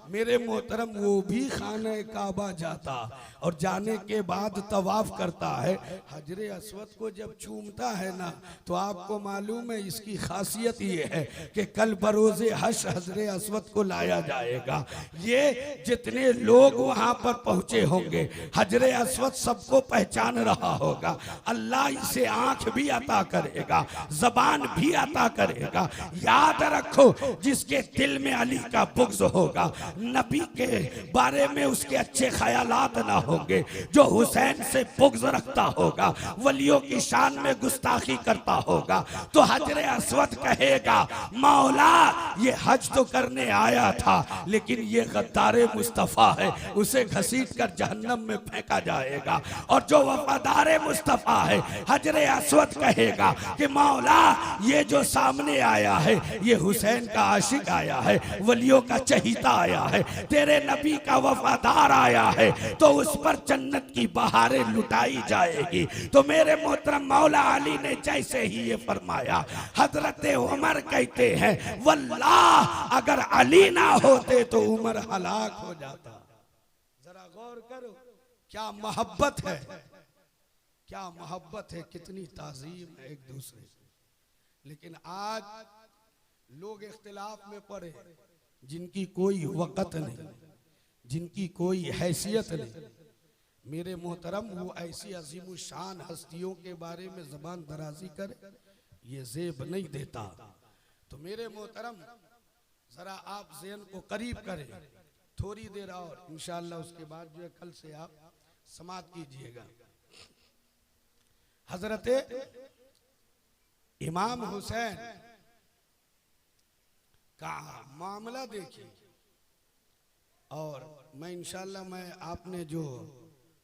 Speaker 2: मेरे मोहतरम वो भी खाने काबा जाता और जाने के बाद तवाफ करता है। हजरे अस्वद को जब चूमता है ना तो आपको मालूम है इसकी खासियत ये है कि कल बरोज़े हश्र हजरे अस्वद को लाया जाएगा। ये जितने लोग वहां पर पहुंचे होंगे हजरे अस्वद सबको पहचान रहा होगा। अल्लाह इसे आंख भी अता करेगा, जबान भी अता करेगा। याद रखो जिसके दिल में अली का बुग़्ज़ होगा, नबी के बारे में उसके अच्छे ख्यालात ना होंगे, जो हुसैन से बुग़्ज़ रखता होगा, वलियों की शान में गुस्ताखी करता होगा, तो हजरे अस्वद कहेगा मौला ये हज तो करने आया था लेकिन ये गद्दारे मुस्तफ़ा है, उसे घसीट कर जहन्नम में फेंका जाएगा। और जो वफादारे मुस्तफ़ा है हजरे अस्वद कहेगा कि मौला ये जो सामने आया है ये हुसैन का आशिक आया है, वलियों का चहीता आया है, तेरे नबी का वफादार आया है, तो उस पर जन्नत की बहारें लुटाई जाएगी। तो मेरे मोहतरम मौला अली ने जैसे ही ये फरमाया, हजरत उमर कहते हैं वल्लाह अगर अली ना होते तो उमर हलाक हो जाता। जरा गौर करो क्या मोहब्बत है, क्या मोहब्बत है, कितनी ताजीम है एक दूसरे से। लेकिन आज लोग इख्तिलाफ में पड़े, जिनकी कोई वक़्त नहीं, जिनकी कोई हैसियत नहीं। मेरे मोहतरम वो ऐसी अजीम शान हस्तियों के बारे में ज़बान दराजी करे ये ज़ेब नहीं देता। तो मेरे मोहतरम ज़रा आप ज़हन को करीब करें थोड़ी देर और, इंशाअल्लाह उसके बाद जो है कल से आप समाप्त कीजिएगा। हजरत इमाम हुसैन का मामला देखिए, और मैं इंशाअल्लाह मैं आपने जो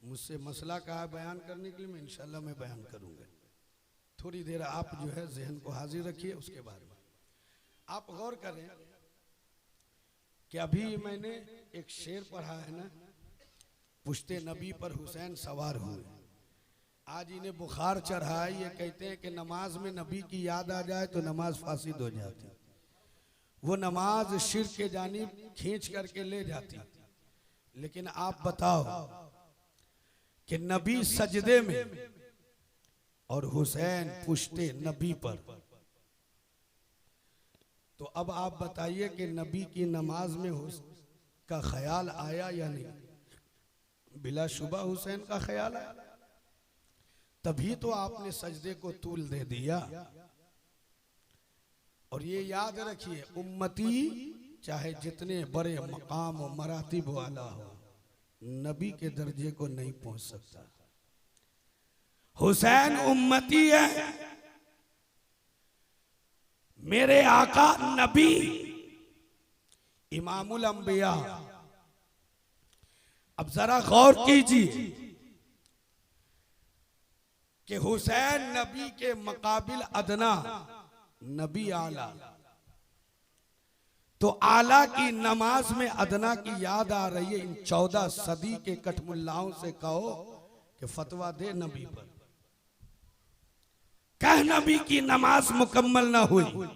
Speaker 2: मुझसे मसला कहा बयान करने के लिए मैं इंशाअल्लाह मैं बयान करूंगा। थोड़ी देर आप जो है जहन को हाजिर रखिए। उसके बारे में आप गौर करें कि अभी मैंने एक शेर पढ़ा है ना, पुश्ते नबी पर हुसैन सवार हुए। आज इन्हें बुखार चढ़ा है, ये कहते हैं कि नमाज में नबी की याद आ जाए तो नमाज फासिद हो जाती, वो नमाज शिर्क के जानिब खींच करके ले जाती। लेकिन आप बताओ कि नबी सजदे में और हुसैन पुश्ते नबी पर, तो अब आप बताइए कि नबी की नमाज में का ख्याल आया या नहीं? बिलाशुबा हुसैन का ख्याल आया, तभी तो आपने सजदे को तूल दे दिया। और ये याद रखिए उम्मती चाहे जितने बड़े मकाम और मरातिब वाला हो, नबी के दर्जे को नहीं पहुंच सकता। हुसैन उम्मती है, मेरे आका नबी इमामुल अंबिया। अब जरा गौर कीजिए कि हुसैन नबी के मुकाबिल अदना, नबी आला। तो आला की नमाज में अदना की याद आ रही है। इन 14 सदी के कठमुल्लाओं से कहो कि फतवा दे नबी पर, कह नबी की नमाज मुकम्मल ना हुई।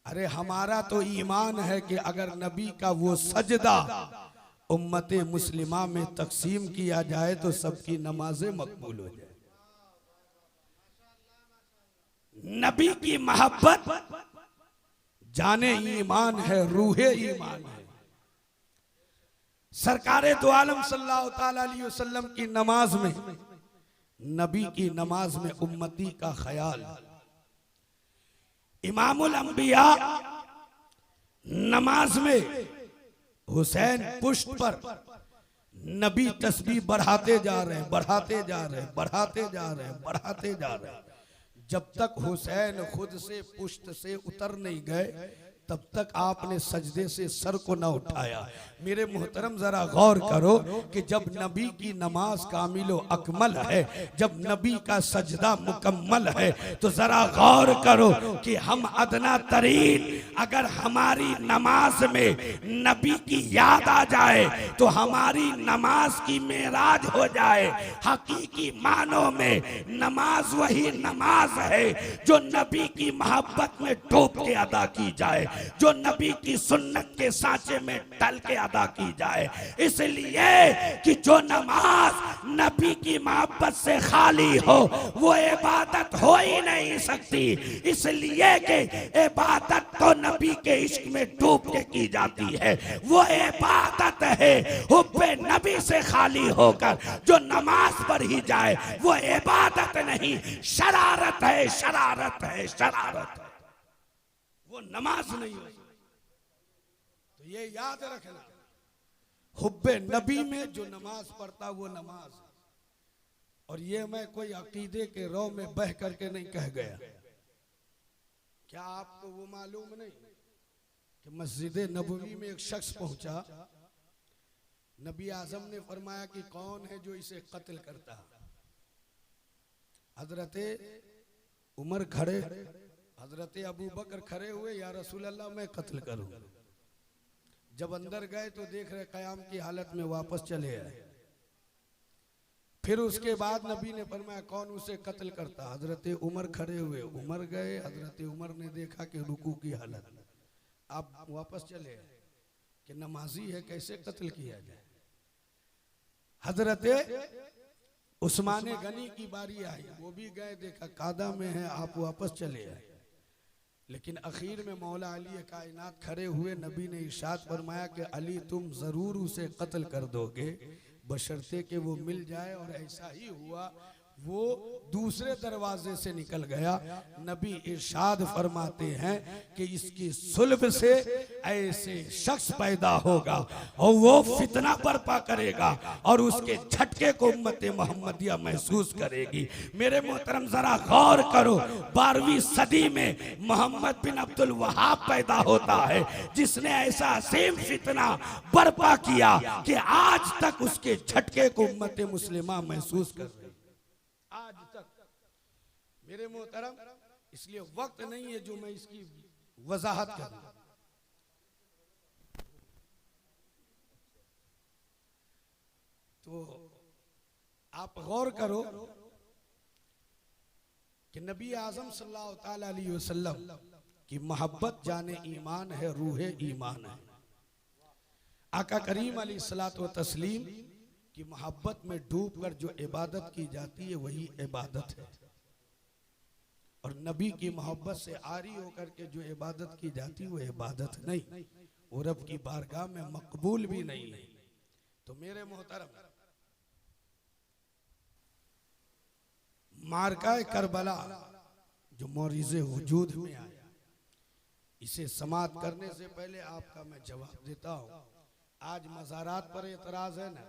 Speaker 2: अरे हमारा तो ईमान है कि अगर नबी का वो सजदा उम्मते मुस्लिमा में तकसीम किया जाए तो सबकी नमाजें मकबूल हो जाए। नबी की मोहब्बत जाने ईमान है, रूहे ईमान है। सरकारे दो आलम सल्लल्लाहु ताला अलैहि वसल्लम की नमाज में, नबी की नमाज में उम्मती का ख्याल। इमामुल अंबिया नमाज में हुसैन पुष्ट पर, नबी तस्बीह बढ़ाते जा रहे हैं, बढ़ाते जा रहे हैं, बढ़ाते जा रहे हैं, बढ़ाते जा रहे हैं। जब तक हुसैन खुद से पुष्ट से उतर नहीं गए तब तक आपने सजदे से सर को न उठाया। मेरे मोहतरम जरा गौर करो कि जब नबी की नमाज कामिलो अकमल है, जब नबी का सजदा मुकम्मल है, तो जरा गौर करो कि हम अदना तरीन अगर हमारी नमाज में नबी की याद आ जाए तो हमारी नमाज की मेराज हो जाए। हकीकी मानों में नमाज वही नमाज है जो नबी की मोहब्बत में डूब के अदा की जाए, जो नबी की सुन्नत के सांचे में डल के अदा की जाए। इसलिए कि जो नमाज नबी की मोहब्बत से खाली हो वो इबादत हो ही नहीं सकती। इसलिए कि इबादत तो नबी के इश्क में डूब के की जाती है, वो इबादत है। हुब्बे नबी से खाली होकर जो नमाज पढ़ ही जाए वो इबादत नहीं, शरारत है, शरारत है, शरारत है, वो नमाज नहीं हो। तो ये याद रखना, हुब्बे नबी में जो नमाज पढ़ता वो नमाज। और ये मैं कोई अकीदे के रौ में बह करके नहीं कह गया। क्या आपको वो मालूम नहीं कि मस्जिद नबवी में एक शख्स पहुंचा, नबी आजम ने फरमाया कि कौन है जो इसे कत्ल करता। हजरत उमर खड़े, हजरत अबू बकर खड़े हुए, या रसूल अल्लाह मैं कत्ल करूं। जब अंदर गए तो देख रहे कयाम की हालत में वापस चले आए। फिर उसके बाद नबी ने फरमाया कौन उसे कत्ल करता। हजरत उमर खड़े हुए, उमर गए, हजरत उमर ने देखा कि रुकू की हालत, आप वापस चले आए कि नमाजी है, कैसे कत्ल किया जाए। हजरत उस्मान गनी की बारी आई, वो भी गए, देखा कादा में है, आप वापस चले आए। लेकिन आखिर में मौला अली कायनात खड़े हुए, नबी ने इरशाद फरमाया कि अली तुम जरूर उसे कत्ल कर दोगे बशर्ते कि वो मिल जाए। और ऐसा ही हुआ, वो दूसरे दरवाजे से निकल गया। नबी इरशाद फरमाते हैं कि इसकी सुल्ब से ऐसे शख्स पैदा होगा और वो फितना बर्पा करेगा और उसके झटके को उम्मत मोहम्मदिया महसूस करेगी। मेरे मोहतरम जरा गौर करो, 12वीं सदी में मोहम्मद बिन अब्दुल वहाब पैदा होता है जिसने ऐसा असीम फितना बर्पा किया कि आज तक उसके झटके को उम्मत मुस्लिमा महसूस कर रही आज तक। मेरे मोहतरम, इसलिए वक्त नहीं है जो मैं इसकी वजाहत करूं। तो आप गौर करो कि नबी आजम सल्लल्लाहु ताला अलैहि वसल्लम की मोहब्बत जाने ईमान है, रूहे ईमान है। आका करीम अलैहिस्सलातु व तस्लीम की मोहब्बत में डूबकर जो इबादत की जाती है वही इबादत है। और नबी की मोहब्बत से आरी होकर के जो इबादत की जाती है वो इबादत नहीं, वो रब की बारगाह में मकबूल भी नहीं है। तो मेरे मोहतरम, मारका करबला जो मौरिज़े वजूद में आया, इसे समाप्त करने से पहले आपका मैं जवाब देता हूं। आज मज़ारात पर एतराज है ना,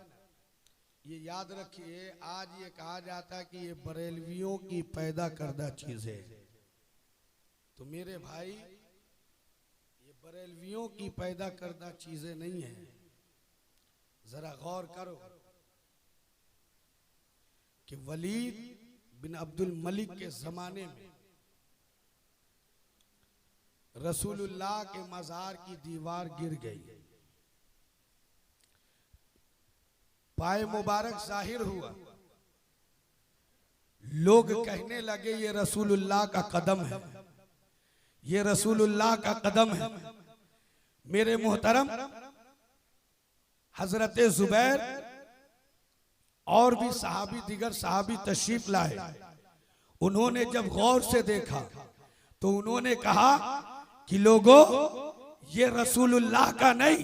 Speaker 2: ये याद रखिए, आज ये कहा जाता है कि ये बरेलवियों की पैदा करदा चीज है। तो मेरे भाई, ये बरेलवियों की पैदा करदा चीजें नहीं है। जरा गौर करो कि वलीद बिन अब्दुल मलिक के जमाने में रसूलुल्लाह के मजार की दीवार गिर गई, पाए मुबारक जाहिर हुआ, लोग कहने लगे ये रसूलुल्लाह का कदम है, ये रसूलुल्लाह का कदम है। मेरे मोहतरम, हजरत जुबैर और भी सहाबी, दिगर सहाबी तशरीफ लाए। उन्होंने जब गौर से देखा तो उन्होंने कहा कि लोगों, ये रसूलुल्लाह का नहीं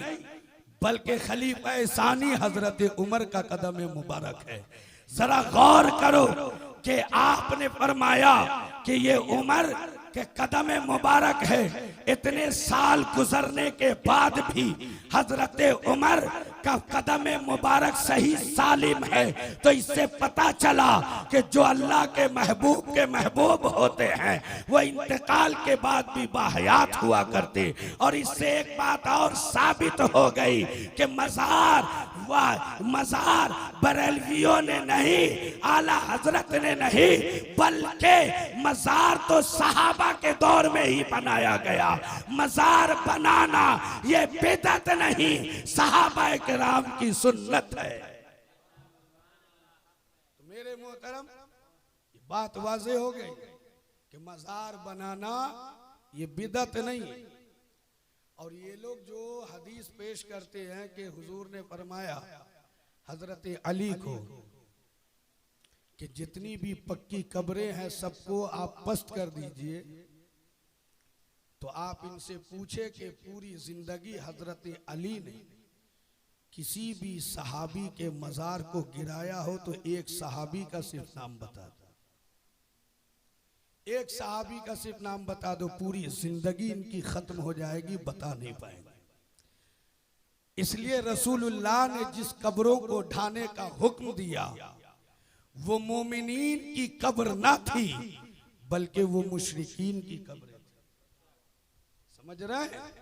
Speaker 2: बल्कि खलीफा सानी हजरत उमर का कदम मुबारक है। जरा गौर करो कि आपने फरमाया कि ये उमर के कदम मुबारक है। इतने साल गुजरने के बाद भी हजरत उमर का कदम मुबारक सही सालिम है। तो इससे पता चला कि जो अल्लाह के महबूब होते हैं वो इंतकाल के बाद भी बाहयात हुआ करते। और इससे एक बात और साबित हो गई कि मजार बरेलवियों ने नहीं, आला हजरत ने नहीं, बल्कि मजार तो सहाबा के दौर में ही बनाया गया। मजार बनाना ये बिदअत नहीं, सहाबा किराम की सुन्नत है। तो मेरे मोहतरम, ये बात वाज़ेह हो गई कि मजार बनाना ये बिदअत नहीं है। और ये लोग जो हदीस पेश करते हैं कि हुजूर ने फरमाया हजरत अली को कि जितनी भी पक्की कब्रें हैं सबको आप पस्त कर दीजिए, तो आप इनसे पूछे कि पूरी जिंदगी हजरत अली ने किसी भी सहाबी के मजार को गिराया हो तो एक सहाबी का सिर्फ नाम बता दो, एक सहाबी का सिर्फ नाम बता दो, पूरी जिंदगी इनकी खत्म हो जाएगी, बता नहीं पाएंगे। इसलिए रसूलुल्लाह ने जिस कब्रों को ढाने का हुक्म दिया वो मोमिनीन की कब्र ना थी बल्कि वो मुशरिकीन की कब्र थी। समझ रहे हैं?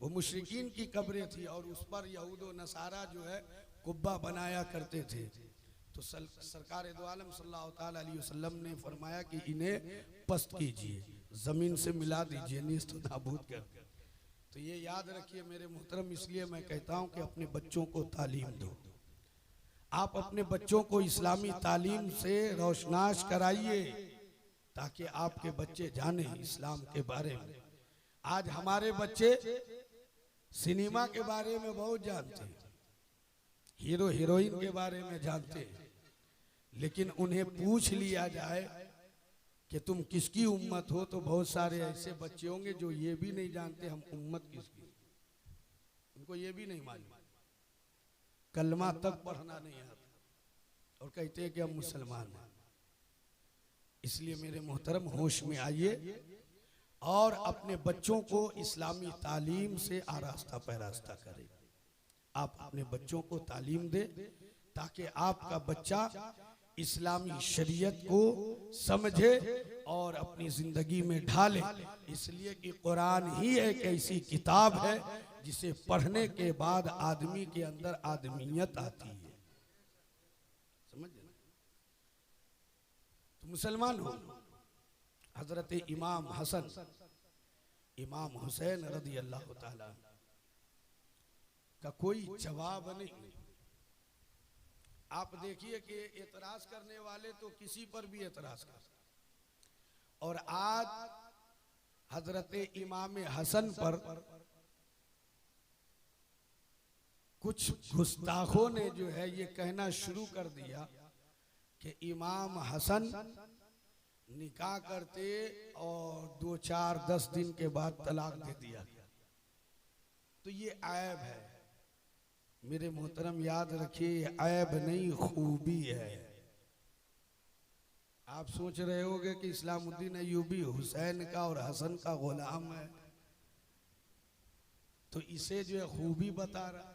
Speaker 2: वो मुशरिकीन की कब्रें थी और उस पर यहूद व नसारा जो है कुब्बा बनाया करते थे। तो सरकार दो आलम सल्लल्लाहु ताला अलैहि वसल्लम ने फरमाया कि इन्हें पस्त कीजिए, जमीन से मिला दीजिए, नीस्त नाबूद कर। तो ये याद रखिए मेरे मोहतरम, इसलिए मैं कहता हूं कि अपने बच्चों को तालीम दो। आप अपने बच्चों को इस्लामी तालीम से रोशनास कराइए ताकि आपके बच्चे जाने इस्लाम के बारे में। आज हमारे बच्चे सिनेमा के बारे में बहुत जानते हैं, हीरो हीरोइन के बारे में जानते हैं, लेकिन उन्हें पूछ लिया जाए कि तुम किसकी उम्मत हो तो बहुत सारे ऐसे बच्चे होंगे जो ये भी नहीं जानते हम उम्मत किसकी, उनको ये भी नहीं मालूम, कलमा तक पढ़ना नहीं आता और कहते हैं कि हम मुसलमान हैं। इसलिए मेरे मोहतरम होश में आइए और अपने बच्चों को इस्लामी तालीम से आरास्ता पैरास्ता करें। आप अपने बच्चों को तालीम दें ताकि आपका बच्चा इस्लामी शरीयत को समझे और अपनी जिंदगी में ढाले। इसलिए कि कुरान ही एक ऐसी किताब है जिसे पढ़ने के बाद आदमी के अंदर आदमियत आती है। समझ ना? तो मुसलमान हो, हजरत इमाम हसन इमाम हुसैन रदी अल्लाह ताला का कोई जवाब नहीं। आप देखिए कि एतराज करने वाले तो किसी पर भी एतराज कर, और आज हजरत इमाम हसन पर कुछ गुस्ताखों ने जो है ये कहना शुरू कर दिया कि इमाम हसन निकाह करते और 2, 4, 10 दिन के बाद तलाक दे दिया गया, तो ये ऐब है। मेरे मोहतरम याद रखिए, ऐब नहीं खूबी है। आप सोच रहे होंगे कि इस्लामुद्दीन अय्यूबी हुसैन का और हसन का गुलाम है, तो इसे जो है खूबी बता रहा।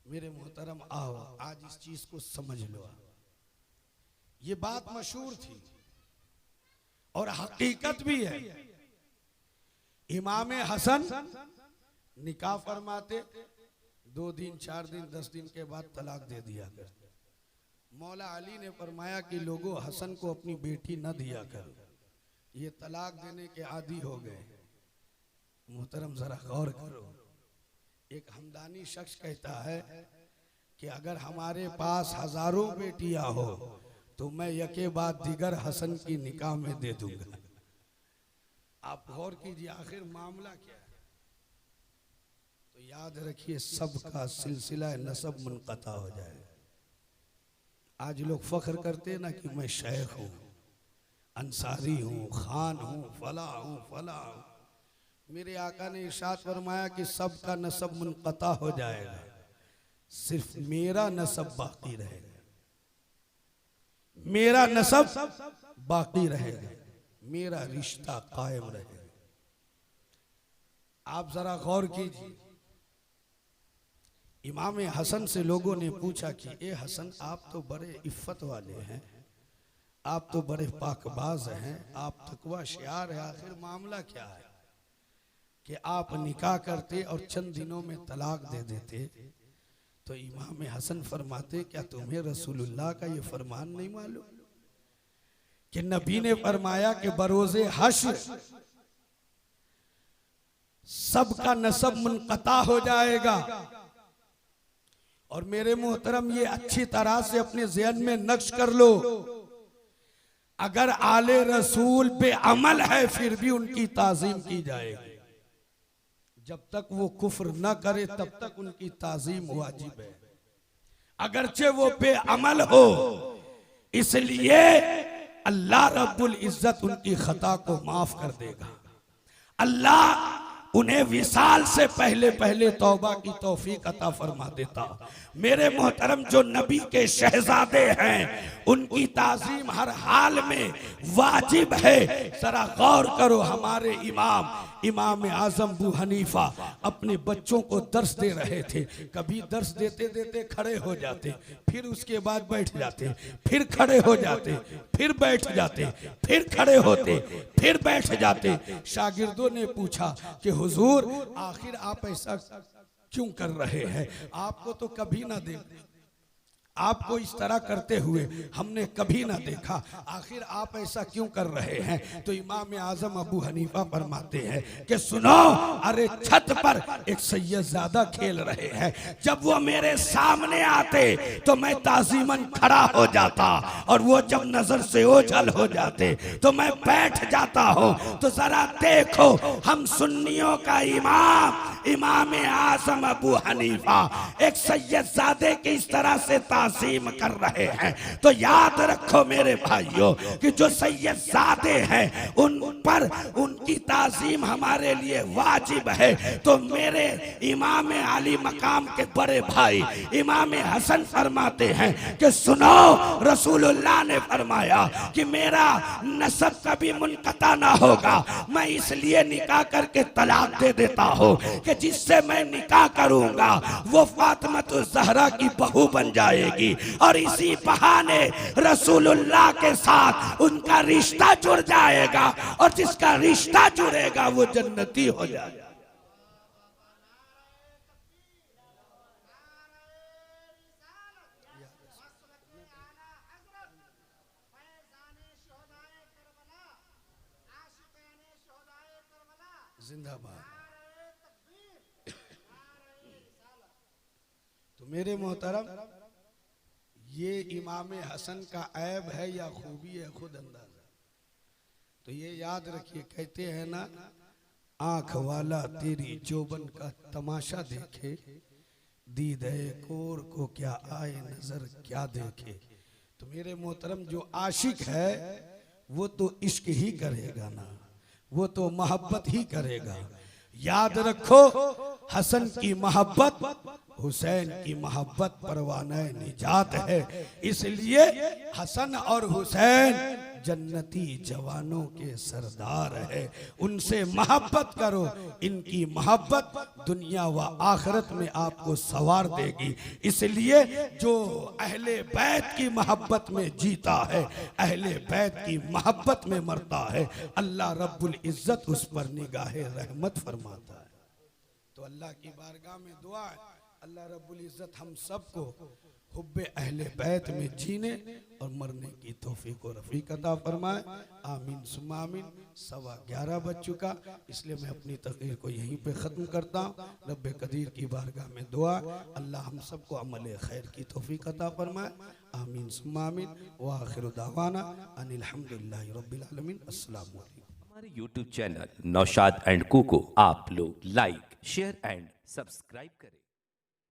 Speaker 2: मेरे मोहतरम आओ आज इस चीज को समझ लो। ये बात मशहूर थी और हकीकत भी है। इमाम हसन निकाह फरमाते, 2 दिन 4 दिन 10 दिन के बाद तलाक दे दिया कर। मौला अली ने फरमाया कि लोगों हसन को अपनी बेटी न दिया कर, ये तलाक देने के आदी हो गए। मोहतरम जरा गौर करो, एक हमदानी शख्स कहता है कि अगर हमारे पास हजारों बेटियां हो तो मैं यके बाद दिगर हसन की निकाह में दे दूंगा। आप गौर कीजिए आखिर मामला क्या है। तो याद रखिए सबका सिलसिला नसब मुनक़ता हो जाए। आज लोग फख्र करते हैं ना कि मैं शेख हूं, अंसारी हूँ, खान हूँ, फला हूँ, फला हूँ। मेरे आका ने इरशाद फरमाया कि सबका नसब मुनक़ता हो जाएगा, सिर्फ मेरा नसब बाकी रहेगा। मेरा नसब बाकी रहेगा, मेरा रिश्ता कायम रहेगा। आप जरा गौर कीजिए, इमाम हसन से लोगों ने पूछा कि ए हसन, आप तो बड़े इफ्फत वाले हैं, आप तो बड़े पाकबाज हैं, आप तकवा शियार है, आखिर मामला क्या है कि आप निकाह करते और चंद दिनों में तलाक दे देते? तो इमाम हसन फरमाते, क्या तुम्हें रसूलुल्लाह का ये फरमान नहीं मालूम कि नबी ने फरमाया कि बरोज़े हश्र सबका नसब मुनक़ता हो जाएगा। और मेरे मोहतरम, ये अच्छी तरह से अपने ज़हन में नक्श कर लो, अगर आले रसूल पे अमल है फिर भी उनकी ताज़ीम की जाएगी। जब तक वो कुफ्र न करे तब तक उनकी ताज़ीम वाजिब है, अगरचे वो पे अमल हो। इसलिए अल्लाह रब्बुल इज्जत उनकी खता को माफ कर देगा। अल्लाह उन्हें विसाल से पहले पहले तौबा की तौफीक अता फरमा देता। मेरे मोहतरम, जो नबी के शहजादे हैं उनकी ताज़ीम हर हाल में वाजिब है। जरा गौर करो, हमारे इमाम आजम अबू हनीफा अपने बच्चों को दर्स दे रहे थे। कभी दर्स देते देते खड़े हो जाते, फिर उसके बाद बैठ जाते, फिर खड़े हो जाते, फिर बैठ जाते, फिर खड़े होते, फिर बैठ जाते। शागिर्दों ने पूछा कि हुजूर, आखिर आप ऐसा क्यों कर रहे हैं? आपको तो कभी ना देखा, आपको इस तरह करते हुए हमने कभी ना देखा, आखिर आप ऐसा क्यों कर रहे हैं? तो इमाम आजम अबू हनीफा फरमाते हैं कि सुनो, अरे छत पर एक सैयदजादा खेल रहे हैं, जब वो मेरे सामने आते तो मैं ताज़ीमन खड़ा हो जाता, और वो जब नजर से ओझल हो जाते तो मैं बैठ जाता हूँ। तो जरा देखो, हम सुन्नियों का इमाम आजम अबू हनीफा एक सैयदजादे की इस तरह से ताज़ीम कर रहे हैं, तो याद रखो मेरे भाइयों कि जो सैयदजादे हैं उन पर उनकी ताज़ीम हमारे लिए वाजिब है। तो मेरे इमाम आली मकाम के बड़े भाई इमाम हसन फरमाते हैं कि सुनो, रसूलुल्लाह ने फरमाया कि मेरा नसब कभी मुनक़ता ना होगा, मैं इसलिए निकाह करके तलाक दे देता हूँ कि जिससे मैं निकाह करूंगा वो फातिमा ज़हरा की बहू बन जाएगी, और इसी बहाने रसूलुल्लाह के साथ उनका रिश्ता जुड़ जाएगा, और जिसका रिश्ता जुड़ेगा वो जन्नती हो जाएगा। जिंदाबाद। तो मेरे मोहतरम, ये इमाम हसन का ऐब है या खूबी है, खुद अंदाजा। तो ये याद रखिए, कहते हैं ना, आंख वाला तेरी जोबन का तमाशा देखे, दीदे कोर को क्या आए नजर क्या देखे। तो मेरे मोहतरम, जो आशिक है वो तो इश्क ही करेगा ना, वो तो मोहब्बत ही करेगा। याद रखो, हसन की मोहब्बत हुसैन की मोहब्बत परवाना निजात है। इसलिए हसन और हुसैन जन्नती जवानों के सरदार है, उनसे मोहब्बत करो। इनकी मोहब्बत दुनिया व आखिरत में आपको सवार देगी। इसलिए जो अहले बैत की मोहब्बत में जीता है, अहले बैत की मोहब्बत में मरता है, अल्लाह रब्बुल इज्जत उस पर निगाहे रहमत फरमाता है। तो अल्लाह की बारगाह में दुआ है, अल्लाह रब्बुल इज्जत हम सबको हुब्बे अहले बैत में जीने और मरने की तौफीक और रफ़ीक अता फरमाए। आमीन सुम्मा आमीन। 11:15 बज चुका, इसलिए मैं अपनी तकरीर को यहीं पे ख़त्म करता हूँ। रब्बे कदीर की बारगाह में दुआ, अल्लाह हम सबको अमल खैर की तौफीक अता फरमाए। आमीन सुम्मा आमीन। व आखिरु दावाना अनिल हम्दुलिल्लाहि रब्बिल आलमीन। अस्सलामु अलैकुम।
Speaker 1: हमारे YouTube चैनल नौशाद एंड कू को आप लोग लाइक, शेयर एंड सब्सक्राइब करें।